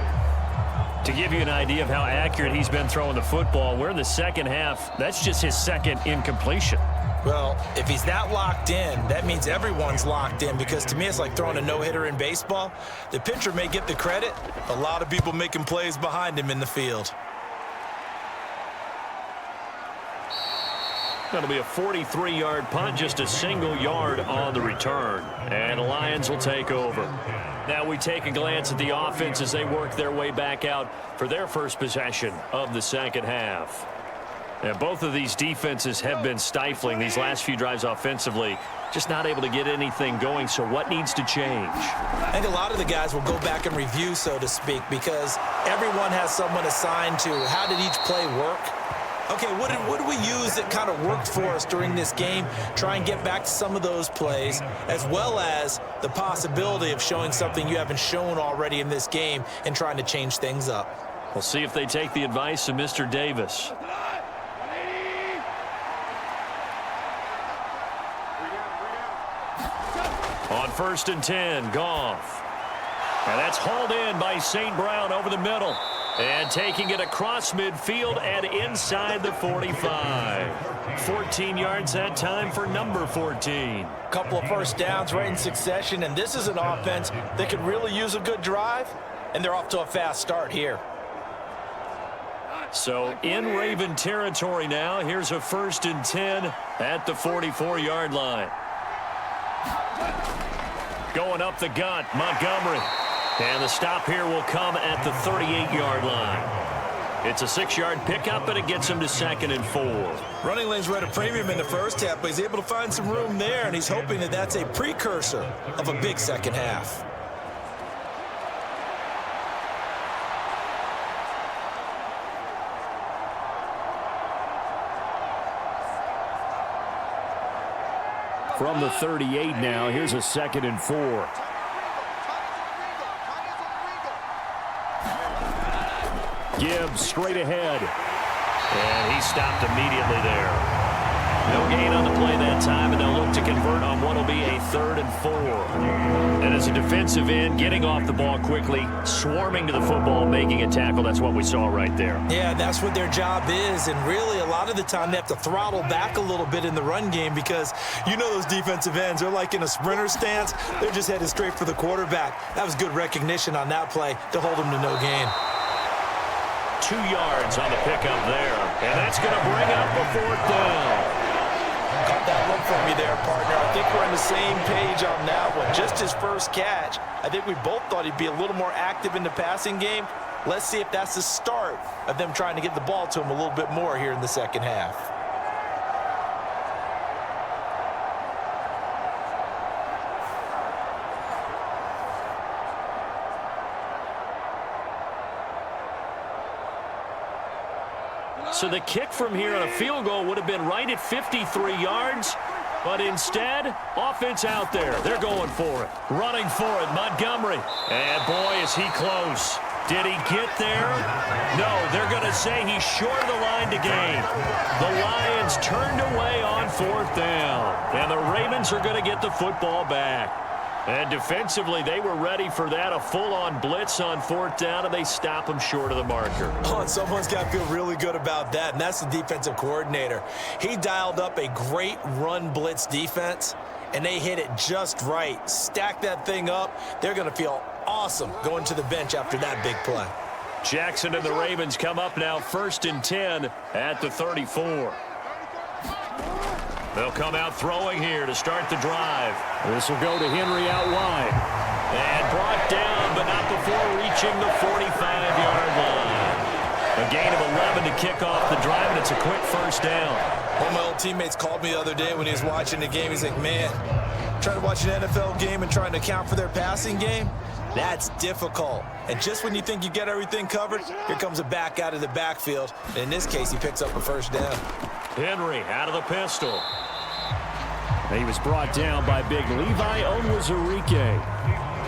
Speaker 2: To give you an idea of how accurate he's been throwing the football, we're in the second half. That's just his second incompletion.
Speaker 3: Well, if he's not locked in, that means everyone's locked in, because to me it's like throwing a no-hitter in baseball. The pitcher may get the credit, a lot of people making plays behind him in the field.
Speaker 2: That'll be a 43-yard punt, just a single yard on the return. And the Lions will take over. Now we take a glance at the offense as they work their way back out for their first possession of the second half. And both of these defenses have been stifling these last few drives offensively, just not able to get anything going. So what needs to change?
Speaker 3: I think a lot of the guys will go back and review, so to speak, because everyone has someone assigned to how did each play work. Okay, what did we use that kind of worked for us during this game? Try and get back to some of those plays, as well as the possibility of showing something you haven't shown already in this game and trying to change things up.
Speaker 2: We'll see if they take the advice of Mr. Davis. On 1st and 10, Goff. And that's hauled in by St. Brown over the middle. And taking it across midfield and inside the 45. 14 yards that time for number 14.
Speaker 3: Couple of first downs right in succession, and this is an offense that could really use a good drive, and they're off to a fast start here.
Speaker 2: So in Raven territory now. Here's a 1st and 10 at the 44-yard line. Going up the gut, Montgomery. And the stop here will come at the 38-yard line. It's a 6-yard pickup, and it gets him to 2nd and 4.
Speaker 3: Running lanes were at a premium in the first half, but he's able to find some room there, and he's hoping that that's a precursor of a big second half.
Speaker 2: From the 38 now, here's a 2nd and 4. Gibbs straight ahead. And he stopped immediately there. No gain on the play that time, and they'll look to convert on what will be a 3rd and 4. And as a defensive end, getting off the ball quickly, swarming to the football, making a tackle, that's what we saw right there.
Speaker 3: Yeah, that's what their job is, and really a lot of the time they have to throttle back a little bit in the run game because you know those defensive ends, they're like in a sprinter stance. They're just headed straight for the quarterback. That was good recognition on that play to hold them to no gain.
Speaker 2: 2 yards on the pickup there, and that's going to bring up a 4th down.
Speaker 3: Got that look from me there, partner. I think we're on the same page on that one. Just his first catch. I think we both thought he'd be a little more active in the passing game. Let's see if that's the start of them trying to get the ball to him a little bit more here in the second half.
Speaker 2: So the kick from here on a field goal would have been right at 53 yards, but instead, offense out there. They're going for it. Running for it, Montgomery. And boy, is he close. Did he get there? No, they're going to say he's short of the line to gain. The Lions turned away on 4th down, and the Ravens are going to get the football back. And defensively, they were ready for that, a full-on blitz on 4th down, and they stop them short of the marker.
Speaker 3: Oh, and someone's got to feel really good about that, and that's the defensive coordinator. He dialed up a great run blitz defense, and they hit it just right. Stack that thing up. They're going to feel awesome going to the bench after that big play.
Speaker 2: Jackson and the Ravens come up now 1st and 10 at the 34. They'll come out throwing here to start the drive. This will go to Henry out wide. And brought down, but not before reaching the 45-yard line. A gain of 11 to kick off the drive, and it's a quick 1st down.
Speaker 3: One of my old teammates called me the other day when he was watching the game. He's like, man, trying to watch an NFL game and trying to account for their passing game, that's difficult. And just when you think you get everything covered, here comes a back out of the backfield. And in this case, he picks up a 1st down.
Speaker 2: Henry out of the pistol. He was brought down by big Levi Onwuzurike.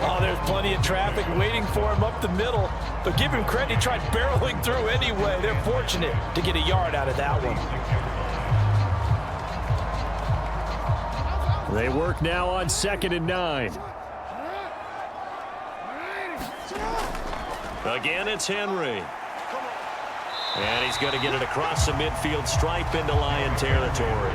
Speaker 3: Oh, there's plenty of traffic waiting for him up the middle. But give him credit, he tried barreling through anyway. They're fortunate to get a yard out of that one.
Speaker 2: They work now on 2nd and 9. Again, it's Henry. And he's going to get it across the midfield stripe into Lion territory.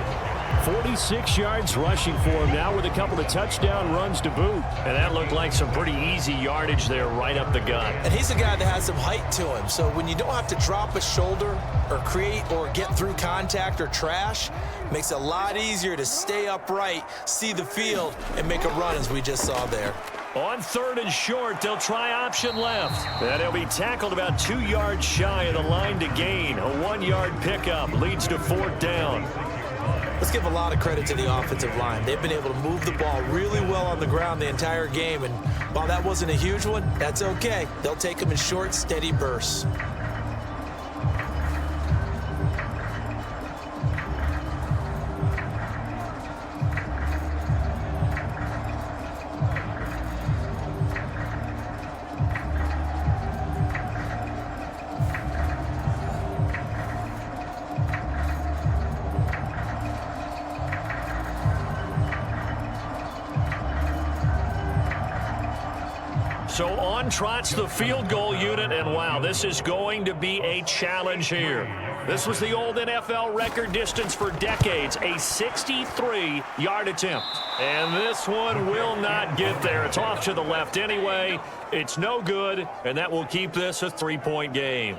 Speaker 2: 46 yards rushing for him now with a couple of touchdown runs to boot. And that looked like some pretty easy yardage there right up the gut.
Speaker 3: And he's a guy that has some height to him. So when you don't have to drop a shoulder or create or get through contact or trash, makes it a lot easier to stay upright, see the field, and make a run as we just saw there.
Speaker 2: On 3rd and short, they'll try option left. And he'll be tackled about 2 yards shy of the line to gain. A 1-yard pickup leads to 4th down.
Speaker 3: Let's give a lot of credit to the offensive line. They've been able to move the ball really well on the ground the entire game. And while that wasn't a huge one, that's okay. They'll take them in short, steady bursts.
Speaker 2: So on trots the field goal unit, and wow, this is going to be a challenge here. This was the old NFL record distance for decades, a 63-yard attempt. And this one will not get there. It's off to the left anyway. It's no good, and that will keep this a 3-point game.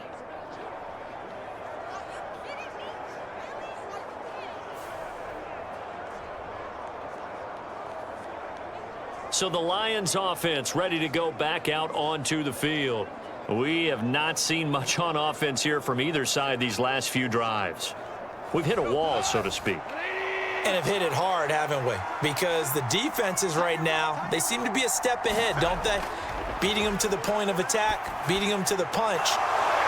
Speaker 2: So the Lions offense ready to go back out onto the field. We have not seen much on offense here from either side these last few drives. We've hit a wall, so to speak.
Speaker 3: And have hit it hard, haven't we? Because the defenses right now, they seem to be a step ahead, don't they? Beating them to the point of attack, beating them to the punch.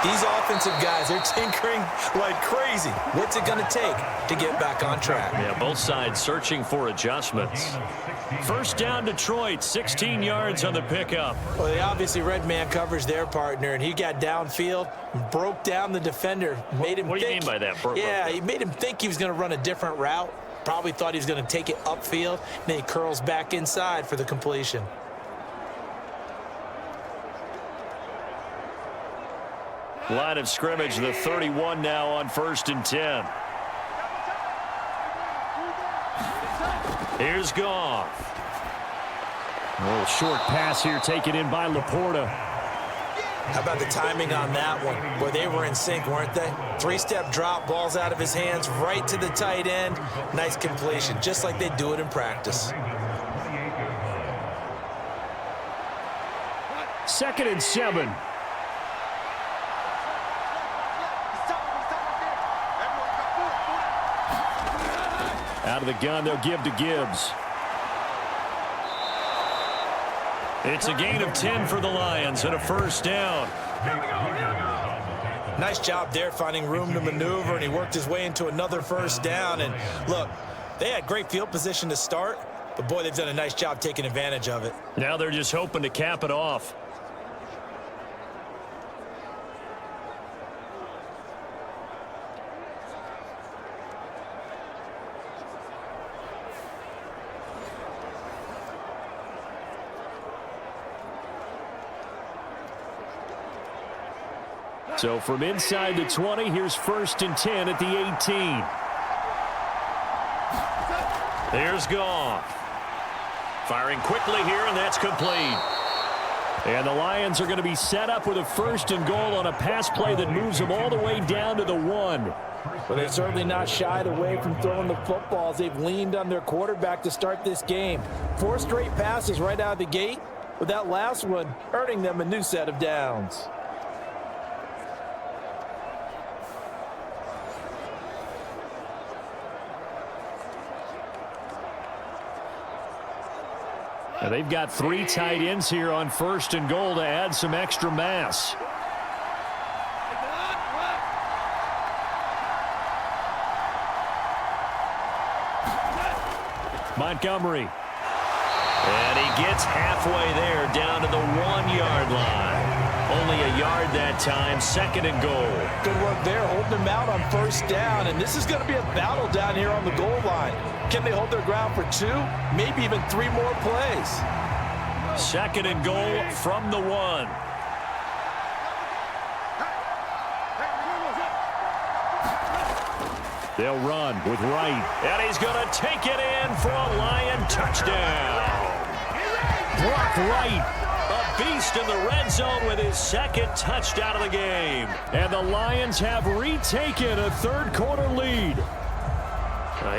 Speaker 3: These offensive guys, they're tinkering like crazy. What's it going to take to get back on track?
Speaker 2: Yeah, both sides searching for adjustments. First down, Detroit, 16 yards on the pickup.
Speaker 3: Well, they obviously red man covers their partner, and he got downfield, broke down the defender, made him
Speaker 2: What do you
Speaker 3: think.
Speaker 2: mean by that?
Speaker 3: Yeah, he made him think he was going to run a different route. Probably thought he was going to take it upfield, and then he curls back inside for the completion.
Speaker 2: Line of scrimmage, the 31 now on 1st and 10. Here's Goff. A little short pass here taken in by Laporta.
Speaker 3: How about the timing on that one? Boy, they were in sync, weren't they? 3-step drop, balls out of his hands, right to the tight end. Nice completion, just like they do it in practice.
Speaker 2: 2nd and 7. Out of the gun, they'll give to Gibbs. It's a gain of 10 for the Lions and a first down.
Speaker 3: Nice job there finding room to maneuver, and he worked his way into another first down. And look, they had great field position to start, but boy, they've done a nice job taking advantage of it.
Speaker 2: Now they're just hoping to cap it off. So from inside the 20, here's 1st and 10 at the 18. There's Goff. Firing quickly here, and that's complete. And the Lions are going to be set up with a 1st and goal on a pass play that moves them all the way down to the 1.
Speaker 3: But they're certainly not shied away from throwing the footballs. They've leaned on their quarterback to start this game. 4 straight passes right out of the gate, with that last one earning them a new set of downs.
Speaker 2: Now they've got 3 tight ends here on 1st and goal to add some extra mass. Montgomery. And he gets halfway there down to the 1-yard line. Only a yard that time, 2nd and goal.
Speaker 3: Good work there, holding them out on 1st down. And this is going to be a battle down here on the goal line. Can they hold their ground for 2, maybe even 3 more plays?
Speaker 2: 2nd and goal from the 1. They'll run with Wright. And he's going to take it in for a Lion touchdown. Brock Wright, a beast in the red zone with his 2nd touchdown of the game. And the Lions have retaken a 3rd quarter lead.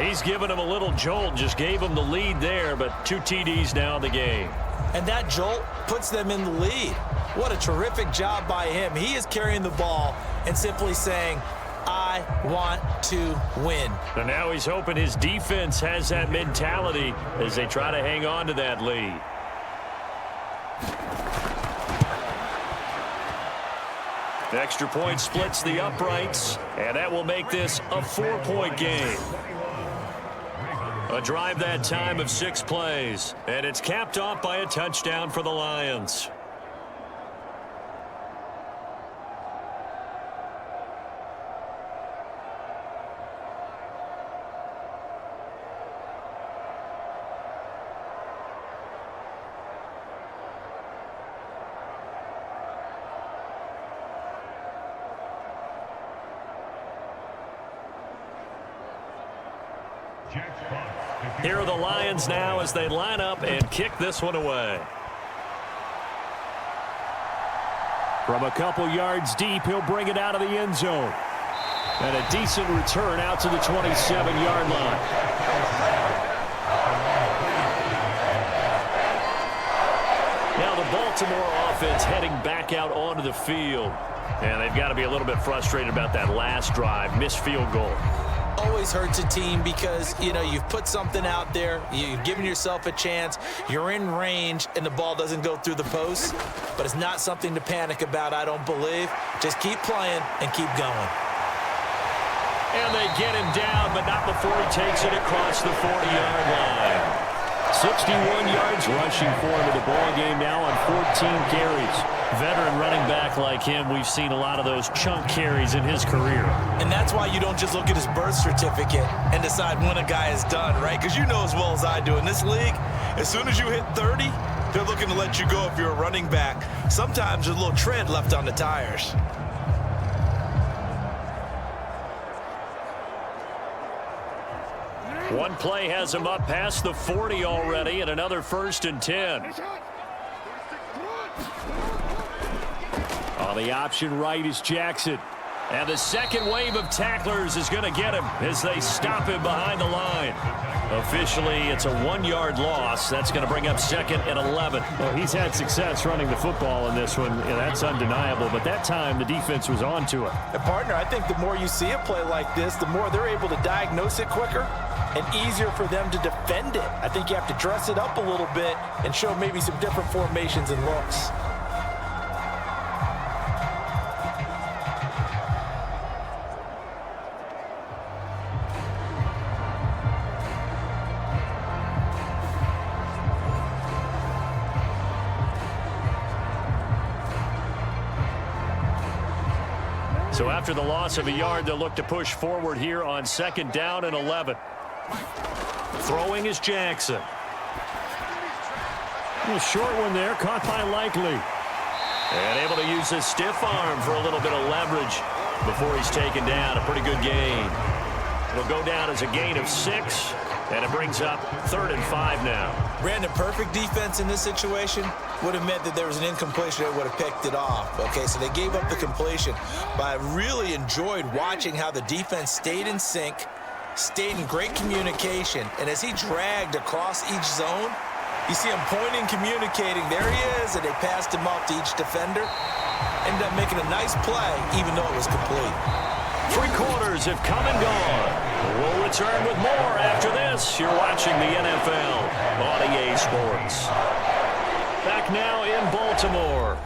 Speaker 2: He's given him a little jolt, just gave him the lead there, but 2 TDs now in the game.
Speaker 3: And that jolt puts them in the lead. What a terrific job by him. He is carrying the ball and simply saying, I want to win.
Speaker 2: And now he's hoping his defense has that mentality as they try to hang on to that lead. The extra point splits the uprights, and that will make this a 4-point game. A drive that time of 6 plays, and it's capped off by a touchdown for the Lions. Here are the Lions now as they line up and kick this one away. From a couple yards deep, he'll bring it out of the end zone. And a decent return out to the 27-yard line. Now the Baltimore offense heading back out onto the field. And they've got to be a little bit frustrated about that last drive, missed field goal.
Speaker 3: Always hurts a team because, you know, you've put something out there, you've given yourself a chance, you're in range, and the ball doesn't go through the post. But it's not something to panic about, I don't believe. Just keep playing and keep going.
Speaker 2: And they get him down, but not before he takes it across the 40-yard line. 61 yards rushing for him in the ball game now on 14 carries. Veteran running back like him, we've seen a lot of those chunk carries in his career.
Speaker 3: And that's why you don't just look at his birth certificate and decide when a guy is done, right? Because you know as well as I do, in this league, as soon as you hit 30, they're looking to let you go if you're a running back. Sometimes there's a little tread left on the tires.
Speaker 2: One play has him up past the 40 already, and another 1st and 10. On the option right is Jackson. And the second wave of tacklers is going to get him as they stop him behind the line. Officially, it's a 1-yard loss. That's going to bring up 2nd and 11.
Speaker 6: Well, he's had success running the football in this one, and that's undeniable. But that time, the defense was on to it.
Speaker 3: And partner, I think the more you see a play like this, the more they're able to diagnose it quicker and easier for them to defend it. I think you have to dress it up a little bit and show maybe some different formations and looks.
Speaker 2: So after the loss of a yard, they'll look to push forward here on 2nd down and 11. Throwing is Jackson.
Speaker 6: A short one there, caught by Likely.
Speaker 2: And able to use his stiff arm for a little bit of leverage before he's taken down. A pretty good gain. It'll go down as a gain of 6, and it brings up 3rd and 5 now.
Speaker 3: Brandon, perfect defense in this situation would have meant that there was an incompletion that would have picked it off. Okay, so they gave up the completion. But I really enjoyed watching how the defense stayed in sync, stayed in great communication, and as he dragged across each zone, you see him pointing, communicating. There he is, and they passed him off to each defender. Ended up making a nice play, even though it was complete.
Speaker 2: 3 quarters have come and gone. We'll return with more after this. You're watching the NFL on EA Sports. Back now in Baltimore.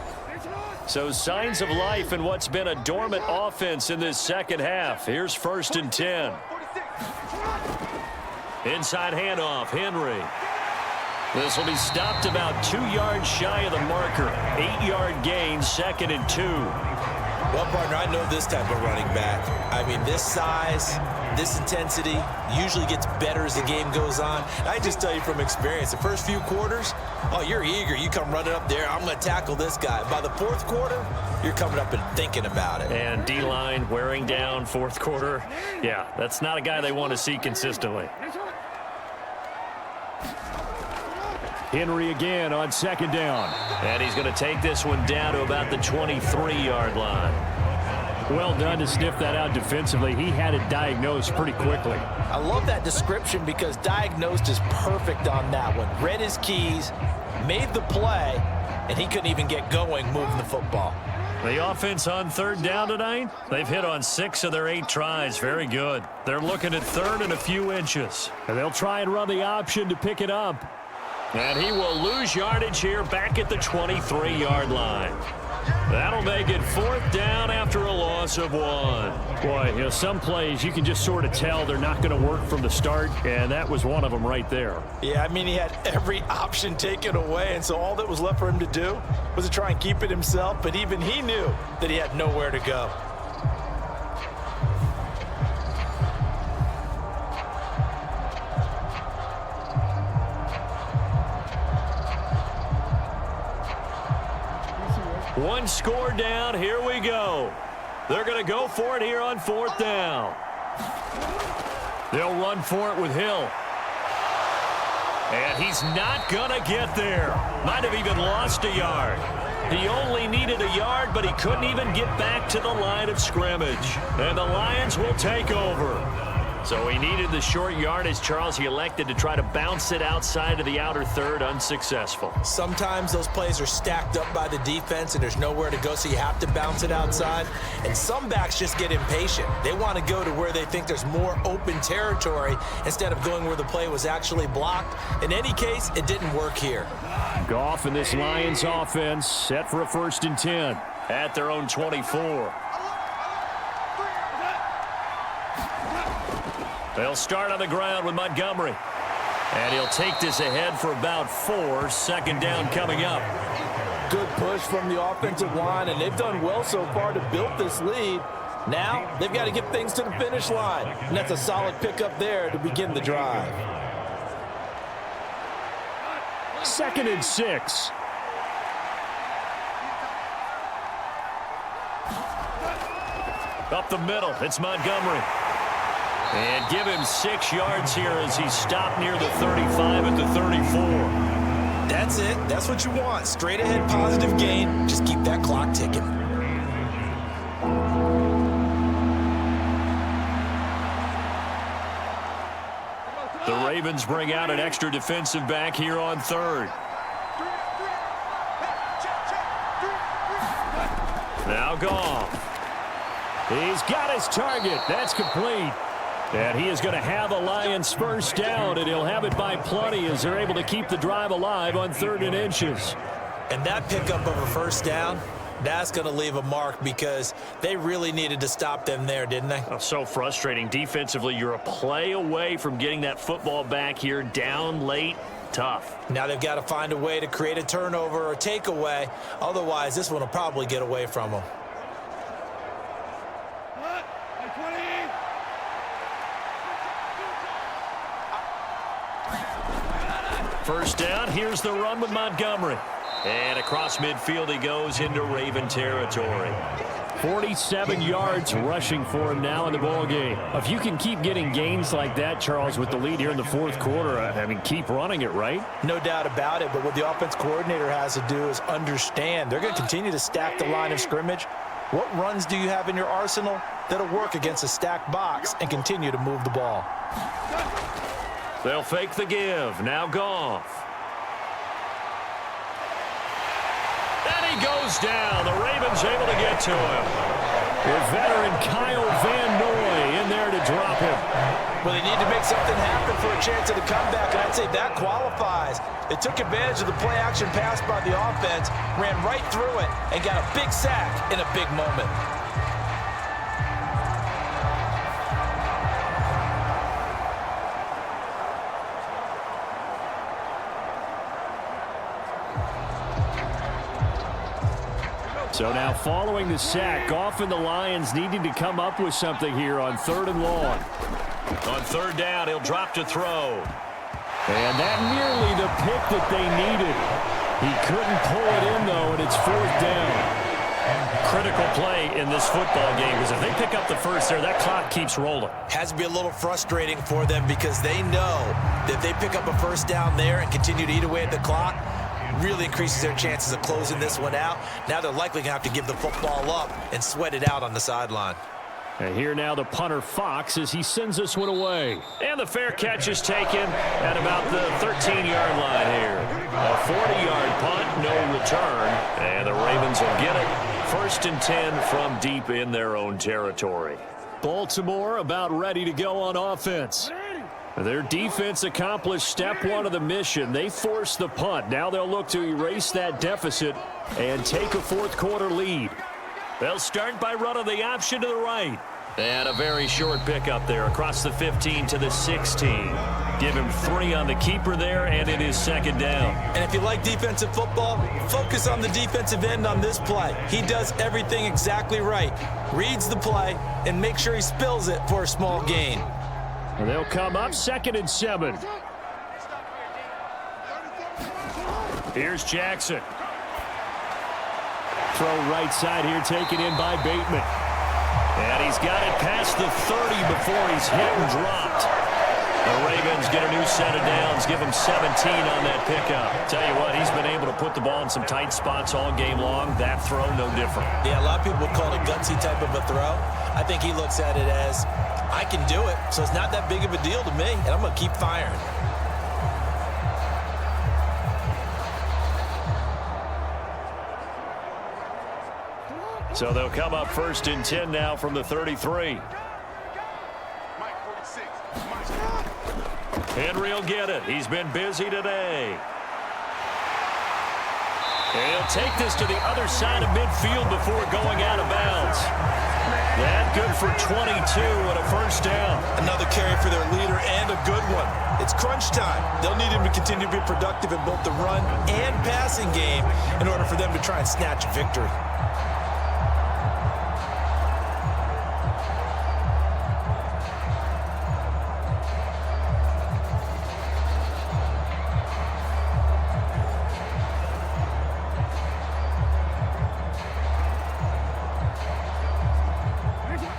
Speaker 2: So signs of life in what's been a dormant offense in this second half. Here's 1st and 10. Inside handoff, Henry. This will be stopped about 2 yards shy of the marker. 8-yard gain, 2nd and 2.
Speaker 3: Well, partner, I know this type of running back. I mean, this size, this intensity usually gets better as the game goes on. I just tell you from experience, the first few quarters, oh, you're eager. You come running up there, I'm going to tackle this guy. By the 4th quarter, you're coming up and thinking about it.
Speaker 2: And D-line wearing down 4th quarter. Yeah, that's not a guy they want to see consistently.
Speaker 6: Henry again on 2nd down.
Speaker 2: And he's going to take this one down to about the 23-yard line.
Speaker 6: Well done to sniff that out defensively. He had it diagnosed pretty quickly.
Speaker 3: I love that description because diagnosed is perfect on that one. Read his keys, made the play, and he couldn't even get going moving the football.
Speaker 2: The offense on 3rd down tonight, they've hit on 6 of their 8 tries. Very good. They're looking at 3rd and a few inches.
Speaker 6: And they'll try and run the option to pick it up.
Speaker 2: And he will lose yardage here back at the 23-yard line. That'll make it 4th down after a loss of 1.
Speaker 6: Boy, you know, some plays you can just sort of tell they're not going to work from the start, and that was one of them right there.
Speaker 3: Yeah, I mean, he had every option taken away, and so all that was left for him to do was to try and keep it himself, but even he knew that he had nowhere to go.
Speaker 2: One score down. Here we go. They're going to go for it here on 4th down. They'll run for it with Hill. And he's not going to get there. Might have even lost a yard. He only needed a yard, but he couldn't even get back to the line of scrimmage. And the Lions will take over. So he needed the short yardage, Charles. He elected to try to bounce it outside of the outer third, unsuccessful.
Speaker 3: Sometimes those plays are stacked up by the defense and there's nowhere to go, so you have to bounce it outside. And some backs just get impatient. They want to go to where they think there's more open territory instead of going where the play was actually blocked. In any case, it didn't work here.
Speaker 2: Goff and this Lions offense set for a 1st and 10 at their own 24. They'll start on the ground with Montgomery. And he'll take this ahead for about 4. 2nd down coming up.
Speaker 3: Good push from the offensive line, and they've done well so far to build this lead. Now they've got to get things to the finish line, and that's a solid pickup there to begin the drive.
Speaker 2: 2nd and 6. Up the middle, it's Montgomery. And give him 6 yards here as he's stopped near the 35 at the 34.
Speaker 3: That's it. That's what you want. Straight ahead positive gain. Just keep that clock ticking.
Speaker 2: The Ravens bring out an extra defensive back here on 3rd. Now Goff. He's got his target. That's complete. And he is going to have a Lions 1st down, and he'll have it by plenty as they're able to keep the drive alive on 3rd and inches.
Speaker 3: And that pickup of a 1st down, that's going to leave a mark because they really needed to stop them there, didn't they?
Speaker 2: Oh, so frustrating. Defensively, you're a play away from getting that football back here down late. Tough.
Speaker 3: Now they've got to find a way to create a turnover or takeaway. Otherwise, this one will probably get away from them.
Speaker 2: First down, here's the run with Montgomery. And across midfield he goes into Raven territory. 47 yards rushing for him now in the ballgame. If you can keep getting gains like that, Charles, with the lead here in the 4th quarter, I mean, keep running it, right?
Speaker 3: No doubt about it, but what the offense coordinator has to do is understand they're going to continue to stack the line of scrimmage. What runs do you have in your arsenal that'll work against a stacked box and continue to move the ball?
Speaker 2: They'll fake the give. Now Goff. And he goes down. The Ravens able to get to him. With veteran Kyle Van Noy in there to drop him.
Speaker 3: Well, they need to make something happen for a chance at a comeback, and I'd say that qualifies. They took advantage of the play-action pass by the offense, ran right through it, and got a big sack in a big moment.
Speaker 2: So now following the sack, Goff and the Lions needing to come up with something here on 3rd and long. On 3rd down, he'll drop to throw. And that nearly the pick that they needed. He couldn't pull it in, though, and it's 4th down. Critical play in this football game, because if they pick up the first there, that clock keeps rolling.
Speaker 3: Has to be a little frustrating for them because they know that if they pick up a 1st down there and continue to eat away at the clock, really increases their chances of closing this one out. Now they're likely going to have to give the football up and sweat it out on the sideline.
Speaker 2: And here now the punter Fox as he sends this one away. And the fair catch is taken at about the 13-yard line here. A 40-yard punt, no return. And the Ravens will get it. 1st and 10 from deep in their own territory. Baltimore about ready to go on offense. Their defense accomplished step 1 of the mission. They forced the punt. Now they'll look to erase that deficit and take a 4th quarter lead. They'll start by running the option to the right. And a very short pickup there across the 15 to the 16. Give him 3 on the keeper there, and it is 2nd down.
Speaker 3: And if you like defensive football, focus on the defensive end on this play. He does everything exactly right. Reads the play and make sure he spills it for a small gain.
Speaker 2: And they'll come up 2nd and 7. Here's Jackson. Throw right side here, taken in by Bateman. And he's got it past the 30 before he's hit and dropped. The Ravens get a new set of downs, give him 17 on that pickup. Tell you what, he's been able to put the ball in some tight spots all game long. That throw, no different.
Speaker 3: Yeah, a lot of people call it a gutsy type of a throw. I think he looks at it as, I can do it, so it's not that big of a deal to me, and I'm going to keep firing.
Speaker 2: So they'll come up 1st and 10 now from the 33. Henry will get it. He's been busy today. And he'll take this to the other side of midfield before going out of bounds. That good for 22 and a first down.
Speaker 3: Another carry for their leader and a good one. It's crunch time. They'll need him to continue to be productive in both the run and passing game in order for them to try and snatch victory.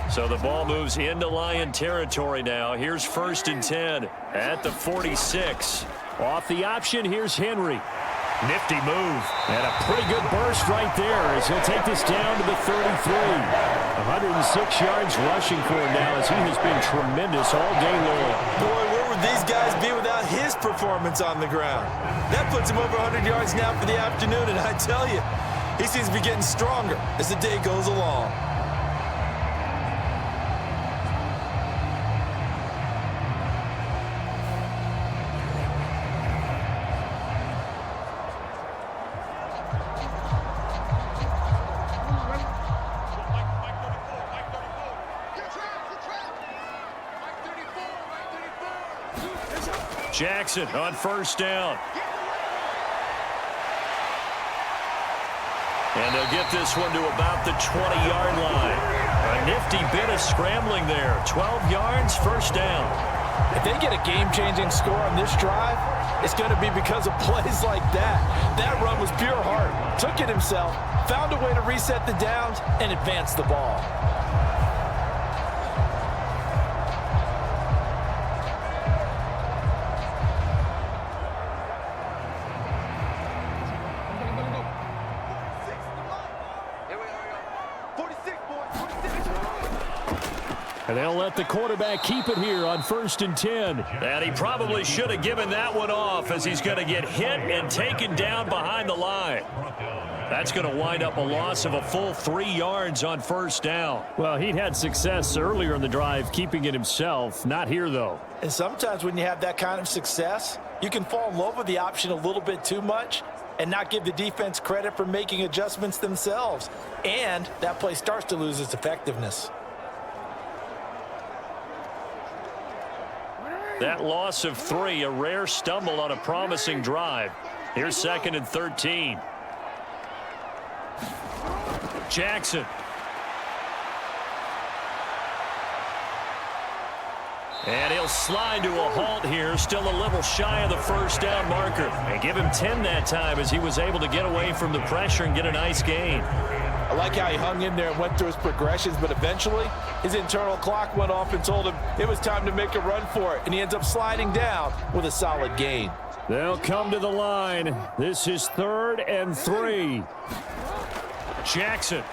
Speaker 2: So the ball moves into Lion territory now. Here's 1st and 10 at the 46.
Speaker 6: Off the option, here's Henry. Nifty move. And a pretty good burst right there as he'll take this down to the 33. 106 yards rushing for him now as he has been tremendous all day long.
Speaker 3: Boy, where would these guys be without his performance on the ground? That puts him over 100 yards now for the afternoon, and I tell you, he seems to be getting stronger as the day goes along.
Speaker 2: Jackson on 1st down. And they'll get this one to about the 20-yard line. A nifty bit of scrambling there. 12 yards, 1st down.
Speaker 3: If they get a game-changing score on this drive, it's going to be because of plays like that. That run was pure heart. Took it himself, found a way to reset the downs, and advance the ball.
Speaker 6: And they'll let the quarterback keep it here on 1st and 10.
Speaker 2: And he probably should have given that one off as he's going to get hit and taken down behind the line. That's going to wind up a loss of a full 3 yards on 1st down.
Speaker 6: Well, he'd had success earlier in the drive keeping it himself. Not here, though.
Speaker 3: And sometimes when you have that kind of success, you can fall in love with the option a little bit too much and not give the defense credit for making adjustments themselves. And that play starts to lose its effectiveness.
Speaker 2: That loss of 3, a rare stumble on a promising drive. Here's 2nd and 13. Jackson. And he'll slide to a halt here, still a little shy of the 1st down marker. And give him 10 that time as he was able to get away from the pressure and get a nice gain.
Speaker 3: I like how he hung in there and went through his progressions, but eventually his internal clock went off and told him it was time to make a run for it, and he ends up sliding down with a solid gain.
Speaker 6: They'll come to the line. This is 3rd and 3.
Speaker 2: Jackson.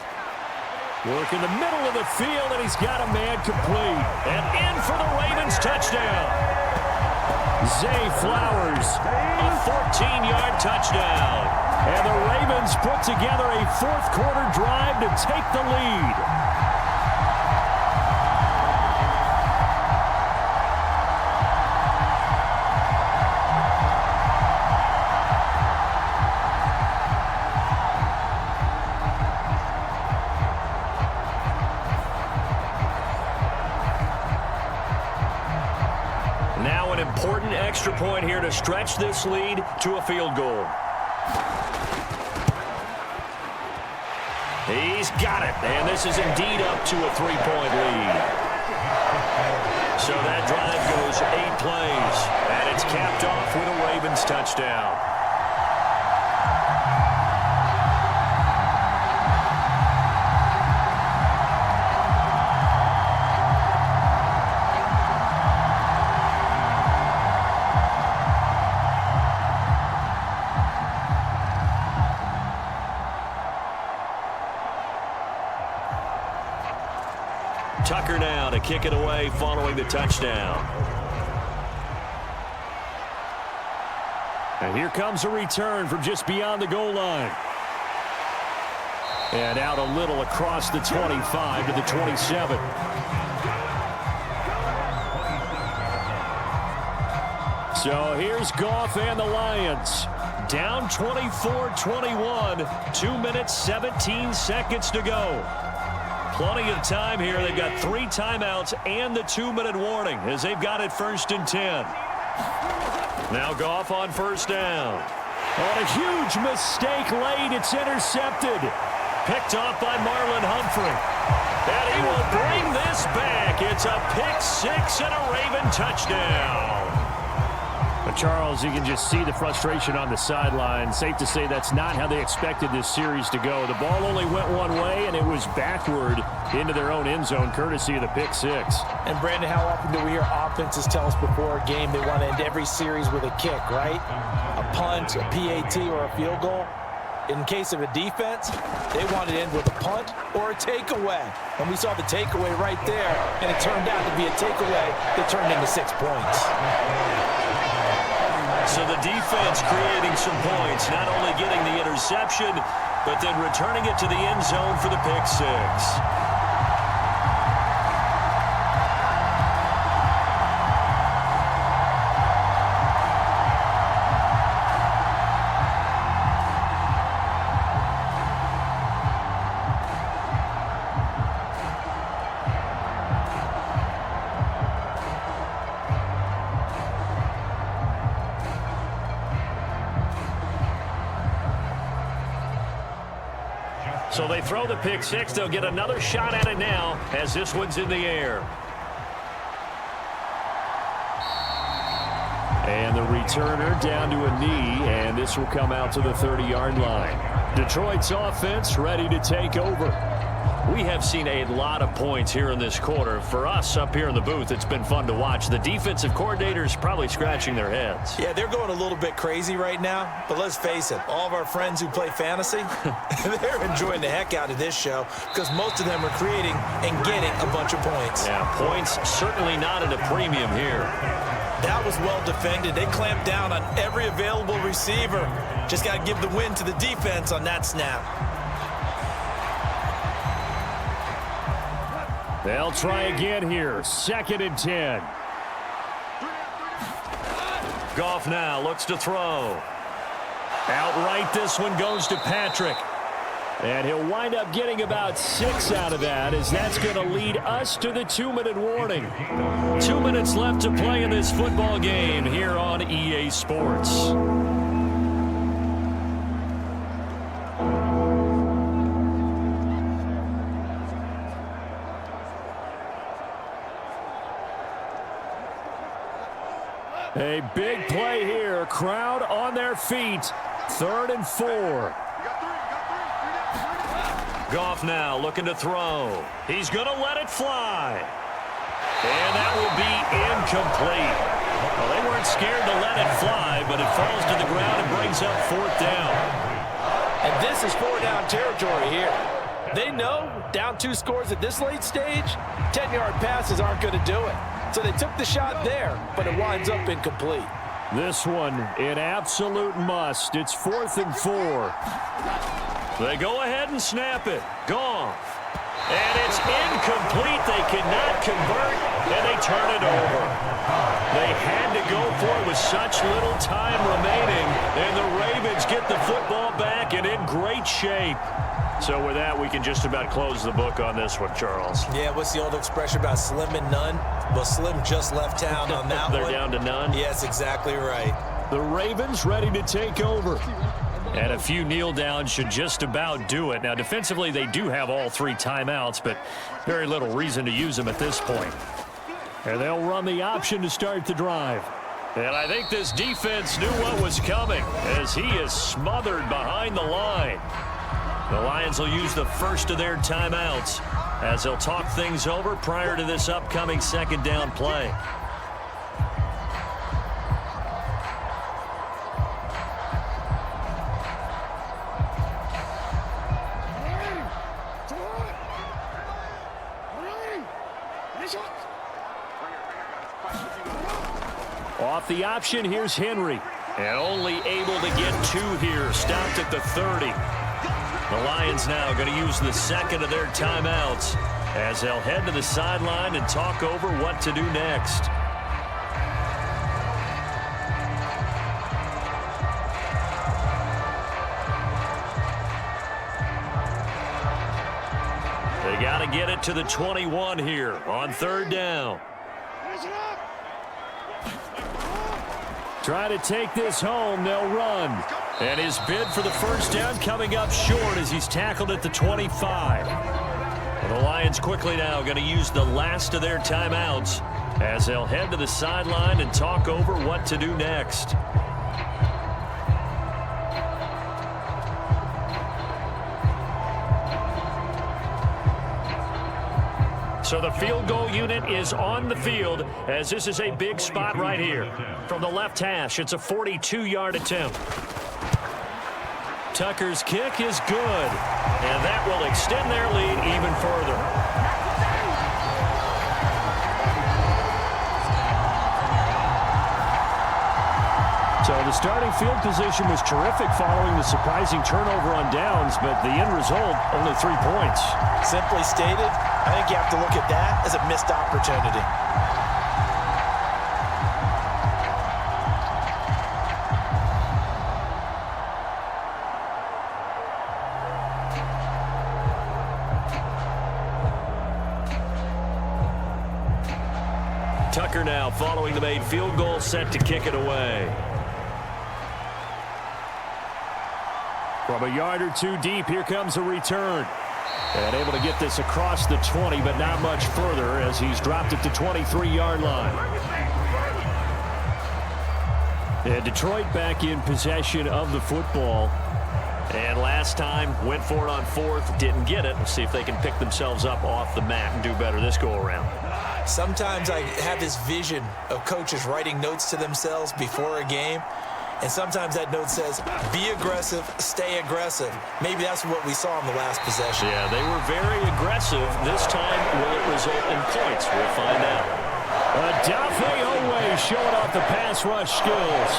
Speaker 6: Work in the middle of the field, and he's got a man complete.
Speaker 2: And in for the Ravens touchdown.
Speaker 6: Zay Flowers.
Speaker 2: A 14-yard touchdown.
Speaker 6: And the Ravens put together a 4th quarter drive to take the lead.
Speaker 2: Now an important extra point here to stretch this lead to a field goal. He's got it, and this is indeed up to a 3-point lead. So that drive goes 8 plays, and it's capped off with a Ravens touchdown. Tucker now to kick it away following the touchdown. And here comes a return from just beyond the goal line. And out a little across the 25 to the 27. So here's Goff and the Lions. Down 24-21. 2 minutes, 17 seconds to go. Plenty of time here. They've got 3 timeouts and the 2-minute warning as they've got it 1st and 10. Now Goff on 1st down. On a huge mistake late. It's intercepted. Picked off by Marlon Humphrey. And he will bring this back. It's a pick 6 and a Raven touchdown.
Speaker 6: But Charles, you can just see the frustration on the sideline. Safe to say that's not how they expected this series to go. The ball only went one way, and it was backward into their own end zone, courtesy of the pick 6.
Speaker 3: And, Brandon, how often do we hear offenses tell us before a game they want to end every series with a kick, right? A punt, a PAT, or a field goal. In case of a defense, they want to end with a punt or a takeaway. And we saw the takeaway right there, and it turned out to be a takeaway that turned into 6 points.
Speaker 2: So the defense creating some points, not only getting the interception, but then returning it to the end zone for the pick 6. So they throw the pick 6. They'll get another shot at it now as this one's in the air.
Speaker 6: And the returner down to a knee, and this will come out to the 30-yard line. Detroit's offense ready to take over.
Speaker 2: We have seen a lot of points here in this quarter. For us up here in the booth, it's been fun to watch. The defensive coordinators probably scratching their heads.
Speaker 3: Yeah, they're going a little bit crazy right now, but let's face it, all of our friends who play fantasy, they're enjoying the heck out of this show because most of them are creating and getting a bunch of points.
Speaker 2: Yeah, points certainly not at a premium here.
Speaker 3: That was well defended. They clamped down on every available receiver. Just got to give the win to the defense on that snap.
Speaker 6: They'll try again here. 2nd and 10.
Speaker 2: Goff now looks to throw. Outright, this one goes to Patrick.
Speaker 6: And he'll wind up getting about 6 out of that, as that's going to lead us to the 2-minute warning.
Speaker 2: 2 minutes left to play in this football game here on EA Sports.
Speaker 6: A big play here. Crowd on their feet. 3rd and 4.
Speaker 2: Goff now looking to throw. He's going to let it fly. And that will be incomplete. Well, they weren't scared to let it fly, but it falls to the ground and brings up 4th down.
Speaker 3: And this is 4-down territory here. They know down 2 scores at this late stage, 10-yard passes aren't going to do it. So they took the shot there, but it winds up incomplete.
Speaker 6: This one an absolute must. It's 4th and 4.
Speaker 2: They go ahead and snap it. Goff. And it's incomplete. They cannot convert, and they turn it over. They had to go for it with such little time remaining, and the Ravens get the football back and in great shape. So with that, we can just about close the book on this one, Charles.
Speaker 3: Yeah, what's the old expression about slim and none? Well, Slim just left town on that
Speaker 2: They're
Speaker 3: one.
Speaker 2: down to none?
Speaker 3: Yes, exactly right.
Speaker 6: The Ravens ready to take over.
Speaker 2: And a few kneel downs should just about do it. Now, defensively, they do have all 3 timeouts, but very little reason to use them at this point.
Speaker 6: And they'll run the option to start the drive.
Speaker 2: And I think this defense knew what was coming as he is smothered behind the line. The Lions will use the first of their timeouts as they'll talk things over prior to this upcoming 2nd down play.
Speaker 6: off the option. Here's Henry. And only able to get 2 here. Stopped at the 30. The Lions now going to use the second of their timeouts as they'll head to the sideline and talk over what to do next. They got to get it to the 21 here on 3rd down. Try to take this home. They'll run. And his bid for the first down coming up short as he's tackled at the 25. Well, the Lions quickly now going to use the last of their timeouts as they'll head to the sideline and talk over what to do next. So the field goal unit is on the field as this is a big spot right here. From the left hash, it's a 42-yard attempt. Tucker's kick is good, and that will extend their lead even further. So the starting field position was terrific following the surprising turnover on downs, but the end result, only 3 points.
Speaker 3: Simply stated, I think you have to look at that as a missed opportunity.
Speaker 6: Tucker now following the made field goal, set to kick it away. From a yard or 2 deep, here comes a return. And able to get this across the 20, but not much further as he's dropped at the 23-yard line. And Detroit back in possession of the football. And last time went for it on 4th, didn't get it. We'll see if they can pick themselves up off the mat and do better this go-around.
Speaker 3: Sometimes I have this vision of coaches writing notes to themselves before a game. And sometimes that note says, be aggressive, stay aggressive. Maybe that's what we saw in the last possession.
Speaker 6: Yeah, they were very aggressive. This time, will it result in points? We'll find out. Dafe Owe showing off the pass rush skills.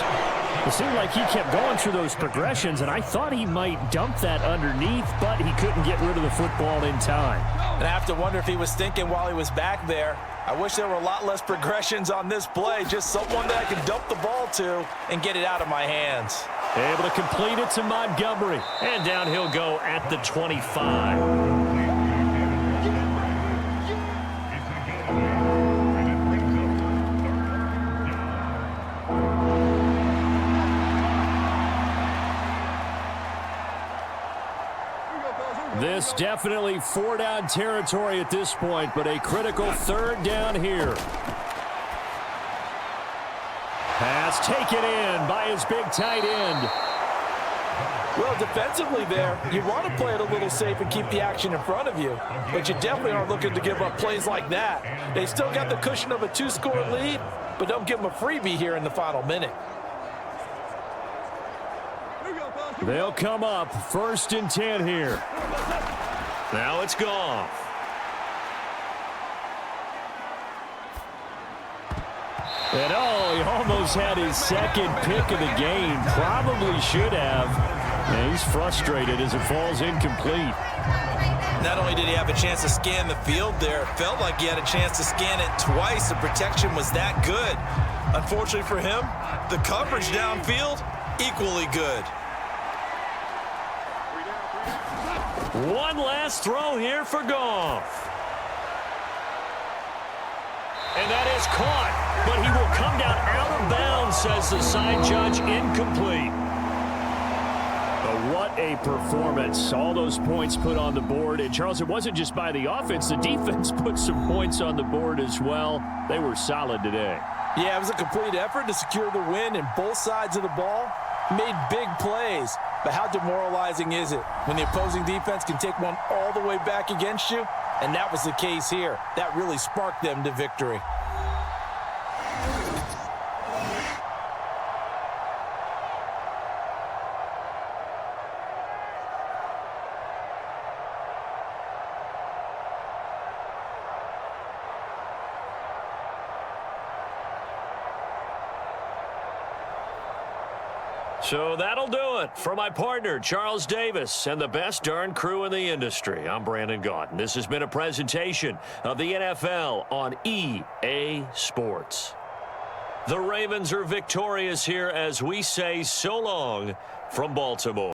Speaker 2: It seemed like he kept going through those progressions, and I thought he might dump that underneath, but he couldn't get rid of the football in time.
Speaker 3: And I have to wonder if he was thinking while he was back there, I wish there were a lot less progressions on this play, just someone that I can dump the ball to and get it out of my hands.
Speaker 6: Able to complete it to Montgomery. And down he'll go at the 25. This definitely 4-down territory at this point, but a critical 3rd down here. Pass taken in by his big tight end.
Speaker 3: Well, defensively there, you want to play it a little safe and keep the action in front of you, but you definitely aren't looking to give up plays like that. They still got the cushion of a 2-score lead, but don't give them a freebie here in the final minute.
Speaker 6: They'll come up 1st and 10 here. Now it's Goff. And he almost had his 2nd pick of the game. Probably should have. And he's frustrated as it falls incomplete.
Speaker 3: Not only did he have a chance to scan the field there, it felt like he had a chance to scan it twice. The protection was that good. Unfortunately for him, the coverage downfield, equally good.
Speaker 6: One last throw here for Goff. And that is caught, but he will come down out of bounds, says the side judge, incomplete. But what a performance. All those points put on the board. And, Charles, it wasn't just by the offense. The defense put some points on the board as well. They were solid today.
Speaker 3: Yeah, it was a complete effort to secure the win, and both sides of the ball made big plays. But how demoralizing is it when the opposing defense can take one all the way back against you? And that was the case here. That really sparked them to victory.
Speaker 2: So that'll do it. For my partner, Charles Davis, and the best darn crew in the industry, I'm Brandon Gaudin. This has been a presentation of the NFL on EA Sports. The Ravens are victorious here as we say so long from Baltimore.